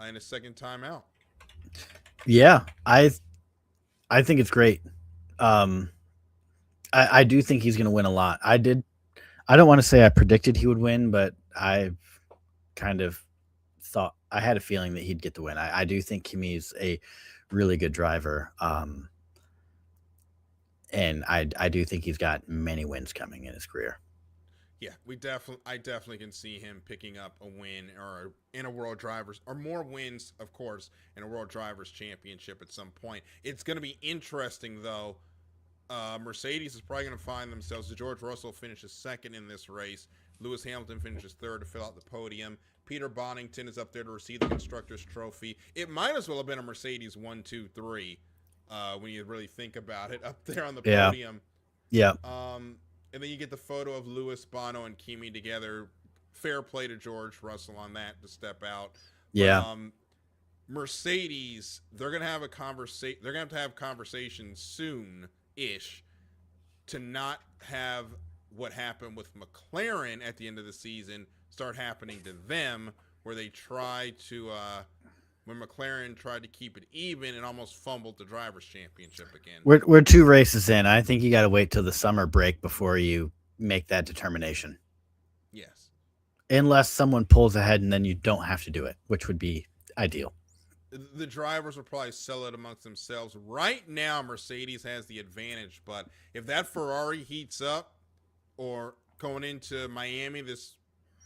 in a second time out. Yeah, I think it's great. I do think he's going to win a lot. I don't want to say I predicted he would win, but I kind of thought I had a feeling that he'd get the win. I do think Kimi's a really good driver. And I do think he's got many wins coming in his career. Yeah, I definitely can see him picking up a win or in a World Drivers or more wins, of course, in a World Drivers Championship at some point. It's going to be interesting though. Mercedes is probably going to find themselves. George Russell finishes second in this race. Lewis Hamilton finishes third to fill out the podium. Peter Bonington is up there to receive the constructor's trophy. It might as well have been a Mercedes 1, 2, 3 when you really think about it up there on the podium. Yeah. And then you get the photo of Lewis, Bono, and Kimi together. Fair play to George Russell on that to step out. Yeah. But, Mercedes, they're gonna have a conversation. They're gonna have to have conversations soon-ish to not have what happened with McLaren at the end of the season start happening to them, where they try to. When McLaren tried to keep it even and almost fumbled the Drivers' Championship again. We're 2 races in. I think you got to wait till the summer break before you make that determination. Yes. Unless someone pulls ahead and then you don't have to do it, which would be ideal. The drivers will probably sell it amongst themselves. Right now, Mercedes has the advantage, but if that Ferrari heats up or going into Miami, this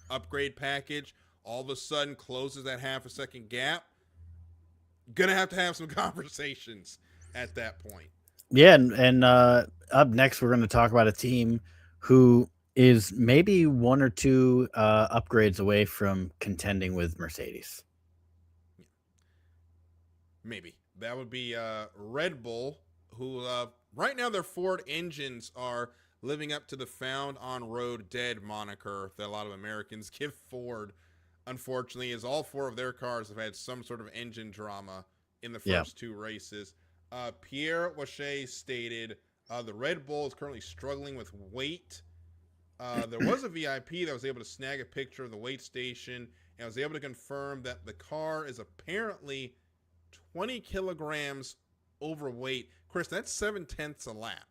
upgrade package, all of a sudden closes that half a second gap, gonna have some conversations at that point. Yeah, and up next we're going to talk about a team who is maybe 1 or 2 upgrades away from contending with Mercedes. Maybe that would be Red Bull, who right now their Ford engines are living up to the found on road dead moniker that a lot of Americans give Ford. Unfortunately, as all 4 of their cars have had some sort of engine drama in the first 2 races. Pierre Wache stated the Red Bull is currently struggling with weight. There was a VIP that was able to snag a picture of the weight station and was able to confirm that the car is apparently 20 kilograms overweight. Chris, that's 7/10 a lap.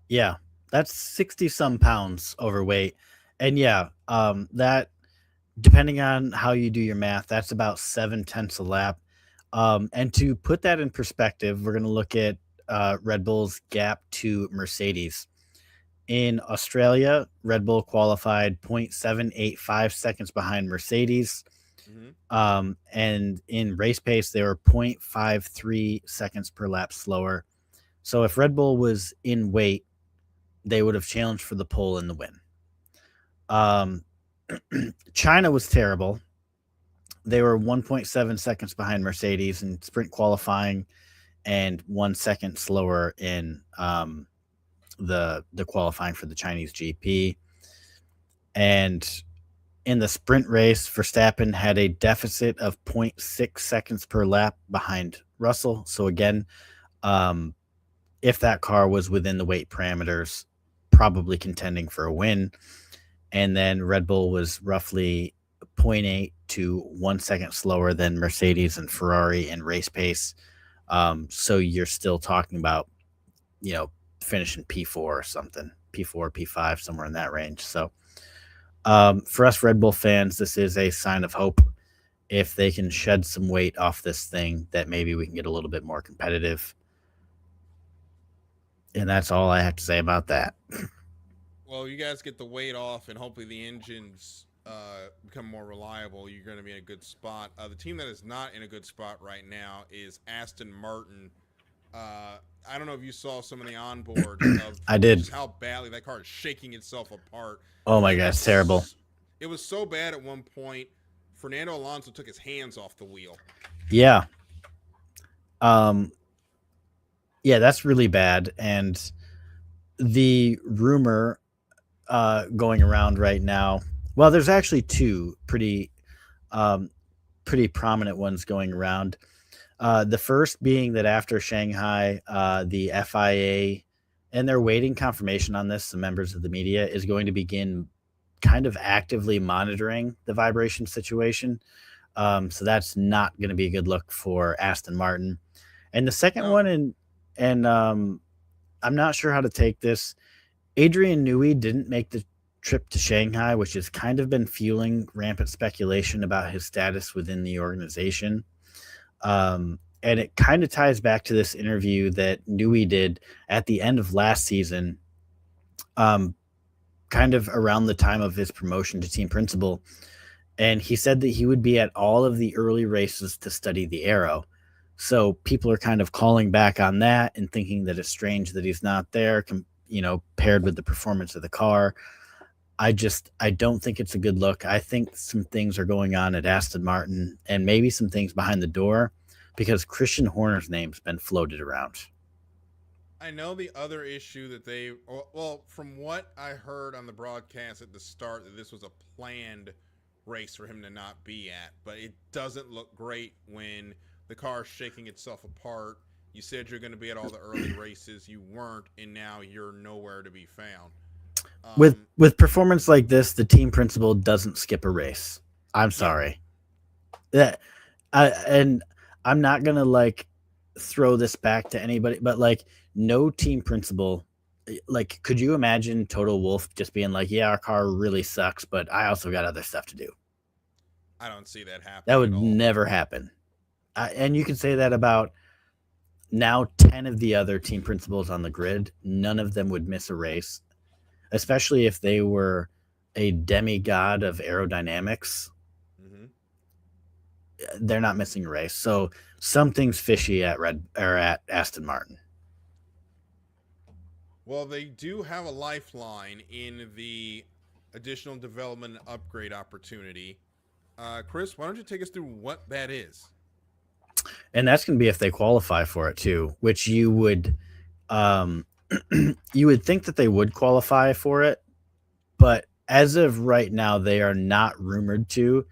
Yeah, that's 60-some pounds overweight. And yeah, that, depending on how you do your math, that's about 7/10 a lap. And to put that in perspective, we're going to look at Red Bull's gap to Mercedes. In Australia, Red Bull qualified 0.785 seconds behind Mercedes. Mm-hmm. And in race pace, they were 0.53 seconds per lap slower. So if Red Bull was in weight, they would have challenged for the pole and the win. China was terrible. They were 1.7 seconds behind Mercedes in sprint qualifying and 1 second slower in the qualifying for the Chinese GP. And in the sprint race, Verstappen had a deficit of 0.6 seconds per lap behind Russell. So again, if that car was within the weight parameters, probably contending for a win. And then Red Bull was roughly 0.8 to 1 second slower than Mercedes and Ferrari in race pace. So you're still talking about, finishing P4 or something, P4, P5, somewhere in that range. So for us Red Bull fans, this is a sign of hope. If they can shed some weight off this thing, that maybe we can get a little bit more competitive. And that's all I have to say about that. Well, you guys get the weight off, and hopefully the engines become more reliable. You're going to be in a good spot. The team that is not in a good spot right now is Aston Martin. I don't know if you saw some of the onboards of I did. Just how badly that car is shaking itself apart. Oh my gosh, terrible. It was so bad at one point, Fernando Alonso took his hands off the wheel. Yeah. Yeah, that's really bad. And the rumor going around right now, well, there's actually 2 pretty prominent ones going around. The first being that after Shanghai, the FIA, and they're waiting confirmation on this, the members of the media, is going to begin kind of actively monitoring the vibration situation. So that's not going to be a good look for Aston Martin. And the second one, and I'm not sure how to take this. Adrian Newey didn't make the trip to Shanghai, which has kind of been fueling rampant speculation about his status within the organization. And it kind of ties back to this interview that Newey did at the end of last season. kind of around the time of his promotion to team principal. And he said that he would be at all of the early races to study the aero. So people are kind of calling back on that and thinking that it's strange that he's not there, paired with the performance of the car. I don't think it's a good look. I think some things are going on at Aston Martin and maybe some things behind the door because Christian Horner's name's been floated around. I know the other issue that from what I heard on the broadcast at the start, that this was a planned race for him to not be at, but it doesn't look great when the car is shaking itself apart. You said you're going to be at all the early races. You weren't, and now you're nowhere to be found. With performance like this, the team principal doesn't skip a race. I'm sorry. And I'm not going to throw this back to anybody, but no team principal, could you imagine Toto Wolff just being yeah, our car really sucks, but I also got other stuff to do? I don't see that happening. That would never happen. And you can say that about now 10 of the other team principals on the grid. None of them would miss a race, especially if they were a demigod of aerodynamics. Mm-hmm. They're not missing a race. So something's fishy at Aston Martin. Well, they do have a lifeline in the additional development and upgrade opportunity. Chris, why don't you take us through what that is? And that's going to be if they qualify for it too, which you would you would think that they would qualify for it, but as of right now, they are not rumored to.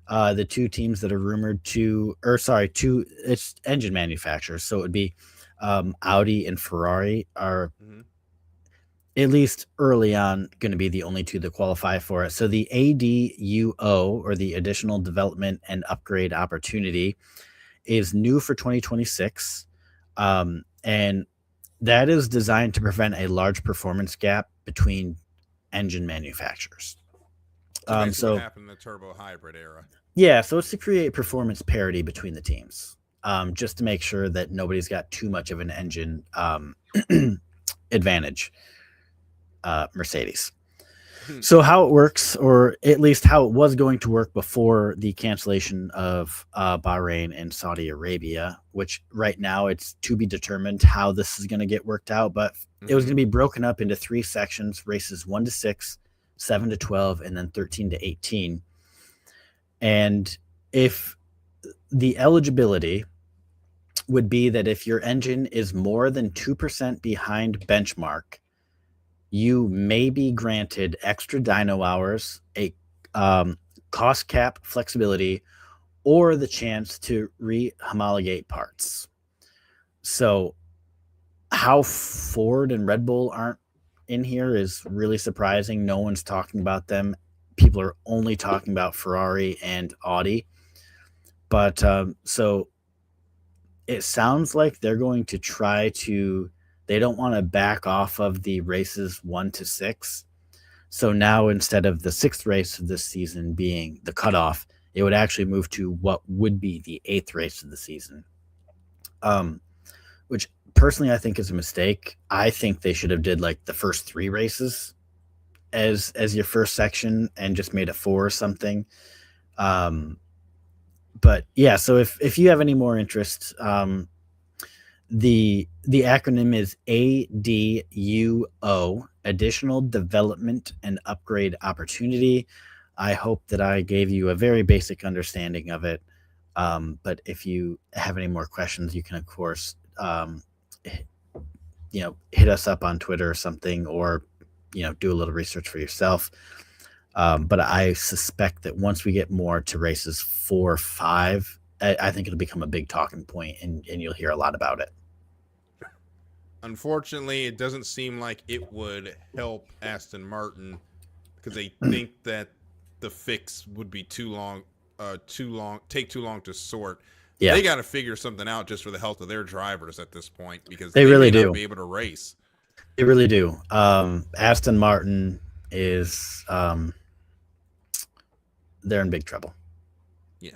The two teams that are rumored to, it's engine manufacturers. So it would be Audi and Ferrari are at least early on going to be the only two that qualify for it. So the ADUO, or the Additional Development and Upgrade Opportunity, is new for 2026. And that is designed to prevent a large performance gap between engine manufacturers. So what happened in the turbo hybrid era? Yeah, so it's to create performance parity between the teams, just to make sure that nobody's got too much of an engine advantage. Mercedes. So how it works, or at least how it was going to work before the cancellation of Bahrain and Saudi Arabia, which right now it's to be determined how this is going to get worked out, but it was going to be broken up into 3 sections: races 1 to 6, 7 to 12, and then 13 to 18. And if the eligibility would be that if your engine is more than 2% behind benchmark, you may be granted extra dyno hours, a cost cap flexibility, or the chance to re-homologate parts. So how Ford and Red Bull aren't in here is really surprising. No one's talking about them. People are only talking about Ferrari and Audi. But so it sounds like they're going to try to, they don't want to back off of the races 1 to 6. So now instead of the 6th race of this season being the cutoff, it would actually move to what would be the 8th race of the season. Which personally I think is a mistake. I think they should have did like the first 3 races as your first section and just made it 4 or something. But yeah, so if you have any more interest, the acronym is ADUO, Additional Development and Upgrade Opportunity. I hope that I gave you a very basic understanding of it. But if you have any more questions, you can, of course, hit us up on Twitter or something, or, do a little research for yourself. But I suspect that once we get more to races 4, 5, I think it'll become a big talking point, and you'll hear a lot about it. Unfortunately, it doesn't seem like it would help Aston Martin because they think that the fix would be take too long to sort. Yeah. They got to figure something out just for the health of their drivers at this point, because they really do be able to race. They really do. Aston Martin is they're in big trouble. Yeah.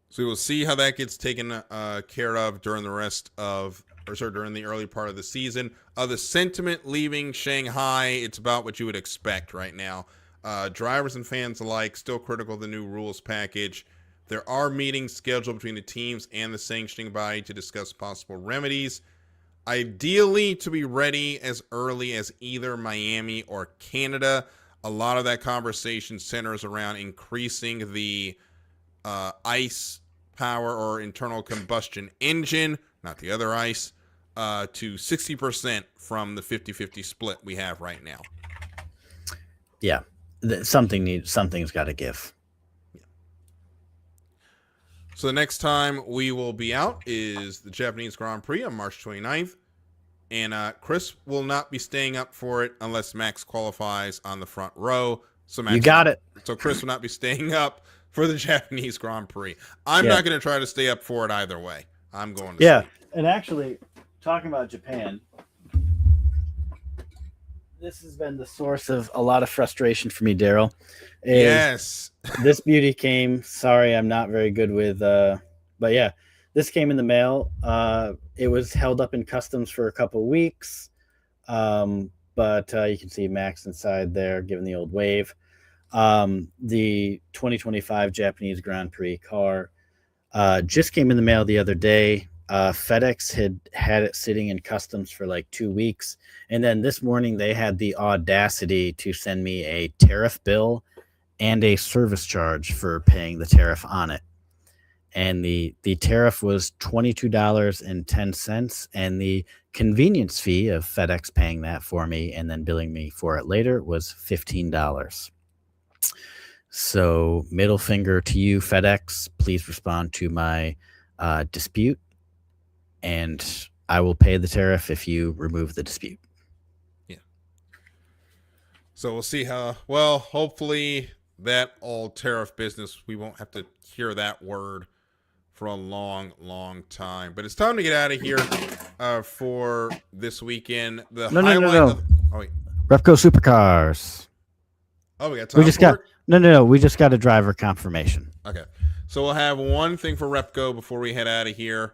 So we'll see how that gets taken care of during the rest of during the early part of the season. The sentiment leaving Shanghai, it's about what you would expect right now. Drivers and fans alike still critical of the new rules package. There are meetings scheduled between the teams and the sanctioning body to discuss possible remedies. Ideally, to be ready as early as either Miami or Canada. A lot of that conversation centers around increasing the ICE power or internal combustion engine, not the other ICE, to 60% from the 50-50 split we have right now. Yeah, something's got to give. So the next time we will be out is the Japanese Grand Prix on March 29th. And Chris will not be staying up for it unless Max qualifies on the front row. So Max, you got it. So Chris will not be staying up for the Japanese Grand Prix. I'm not going to try to stay up for it either way. I'm going to sleep. And actually, talking about Japan, this has been the source of a lot of frustration for me, Darryl. Yes. This beauty came. Sorry, I'm not very good with, but yeah, this came in the mail. It was held up in customs for a couple weeks, but you can see Max inside there, giving the old wave. The 2025 Japanese Grand Prix car just came in the mail the other day. FedEx had it sitting in customs for like 2 weeks. And then this morning they had the audacity to send me a tariff bill and a service charge for paying the tariff on it. And the tariff was $22.10. And the convenience fee of FedEx paying that for me and then billing me for it later was $15. So middle finger to you, FedEx. Please respond to my dispute. And I will pay the tariff if you remove the dispute. Yeah. So we'll see how, well, hopefully that all tariff business, we won't have to hear that word for a long, long time. But it's time to get out of here for this weekend. The No. Oh, wait. Repco Supercars. Oh, we got time We just got a driver confirmation. Okay. So we'll have one thing for Repco before we head out of here.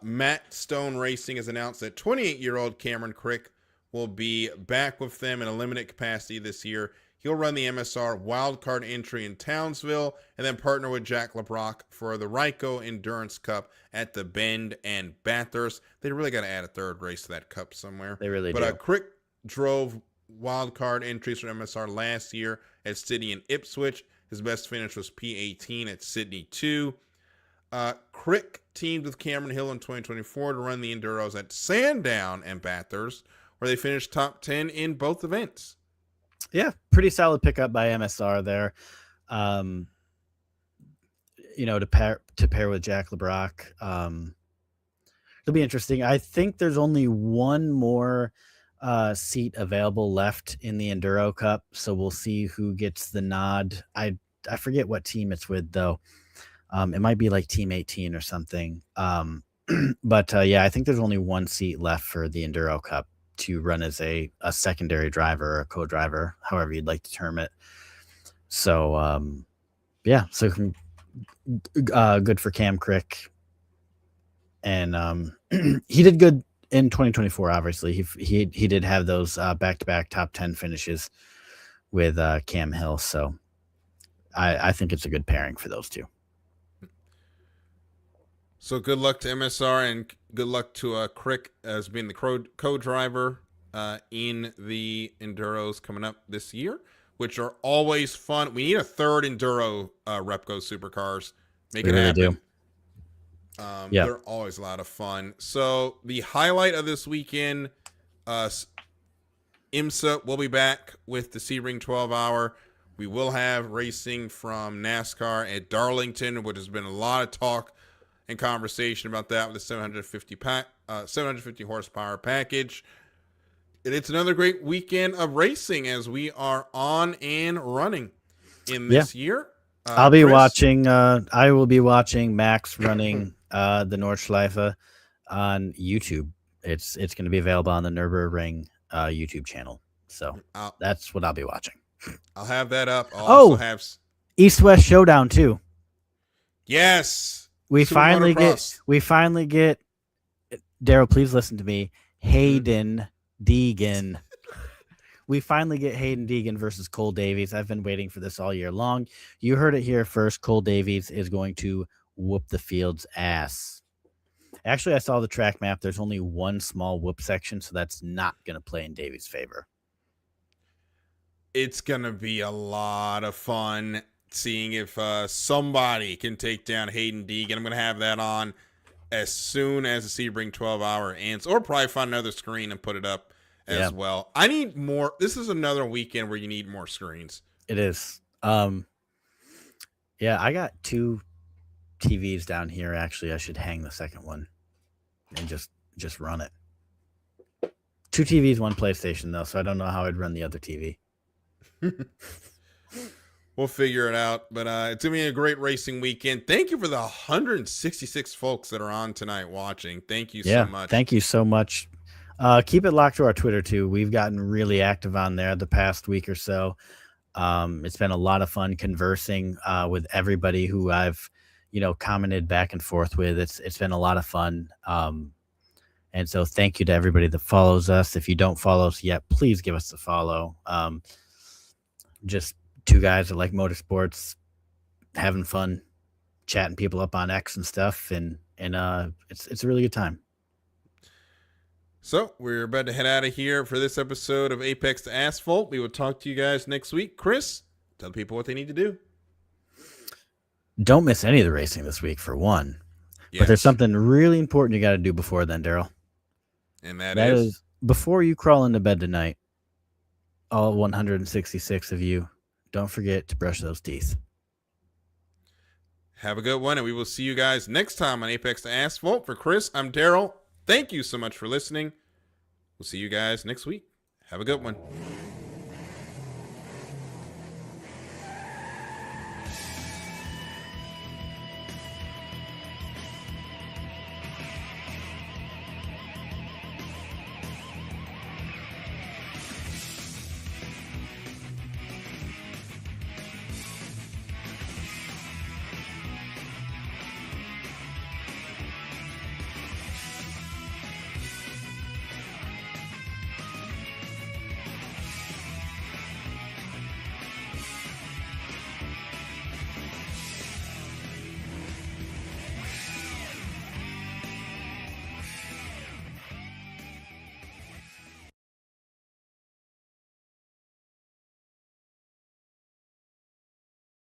Matt Stone Racing has announced that 28-year-old Cameron Crick will be back with them in a limited capacity this year. He'll run the MSR wildcard entry in Townsville and then partner with Jack LeBrock for the Ryco Endurance Cup at the Bend and Bathurst. They really got to add a third race to that cup somewhere. They really do. But Crick drove wildcard entries for MSR last year at Sydney and Ipswich. His best finish was P18 at Sydney 2. Crick teamed with Cameron Hill in 2024 to run the Enduros at Sandown and Bathurst, where they finished top 10 in both events. Yeah, pretty solid pickup by MSR there. To pair with Jack LeBrock. It'll be interesting. I think there's only one more seat available left in the Enduro Cup, so we'll see who gets the nod. I forget what team it's with though. It might be like Team 18 or something. But I think there's only one seat left for the Enduro Cup to run as a secondary driver or a co-driver, however you'd like to term it. So, so good for Cam Crick. And he did good in 2024, obviously. He did have those back-to-back top 10 finishes with Cam Hill. So I think it's a good pairing for those two. So good luck to MSR and good luck to Crick as being the co-driver in the Enduros coming up this year, which are always fun. We need a third Enduro Repco Supercars. Make it happen. They're always a lot of fun. So the highlight of this weekend, IMSA will be back with the C-Ring 12-hour. We will have racing from NASCAR at Darlington, which has been a lot of talk and conversation about that with the 750 horsepower package. And it's another great weekend of racing as we are on and running in this year. I'll be watching. I will be watching Max running the Nordschleife on YouTube. It's going to be available on the Nürburgring YouTube channel. So that's what I'll be watching. I'll have that up. I'll also have East-West Showdown too. Yes. We finally get Darryl, please listen to me. Hayden Deegan. We finally get Hayden Deegan versus Cole Davies. I've been waiting for this all year long. You heard it here first. Cole Davies is going to whoop the field's ass. Actually, I saw the track map. There's only one small whoop section, so that's not going to play in Davies' favor. It's going to be a lot of fun seeing if somebody can take down Hayden Deegan. I'm going to have that on as soon as the Sebring 12-hour ends, or probably find another screen and put it up as well. I need more. This is another weekend where you need more screens. It is. I got 2 TVs down here. Actually, I should hang the second one and just run it. 2 TVs, 1 PlayStation, though, so I don't know how I'd run the other TV. We'll figure it out, but it's going to be a great racing weekend. Thank you for the 166 folks that are on tonight watching. Thank you so much. Thank you so much. Keep it locked to our Twitter, too. We've gotten really active on there the past week or so. It's been a lot of fun conversing with everybody who I've, commented back and forth with. It's been a lot of fun. And so thank you to everybody that follows us. If you don't follow us yet, please give us a follow. Just 2 guys that like motorsports, having fun, chatting people up on X and stuff, and it's a really good time. So we're about to head out of here for this episode of Apex to Asphalt. We will talk to you guys next week. Chris, tell people what they need to do. Don't miss any of the racing this week, for one. Yes. But there's something really important you got to do before then, Darryl. And that is before you crawl into bed tonight, all 166 of you, don't forget to brush those teeth. Have a good one, and we will see you guys next time on Apex to Asphalt. For Chris, I'm Darryl. Thank you so much for listening. We'll see you guys next week. Have a good one.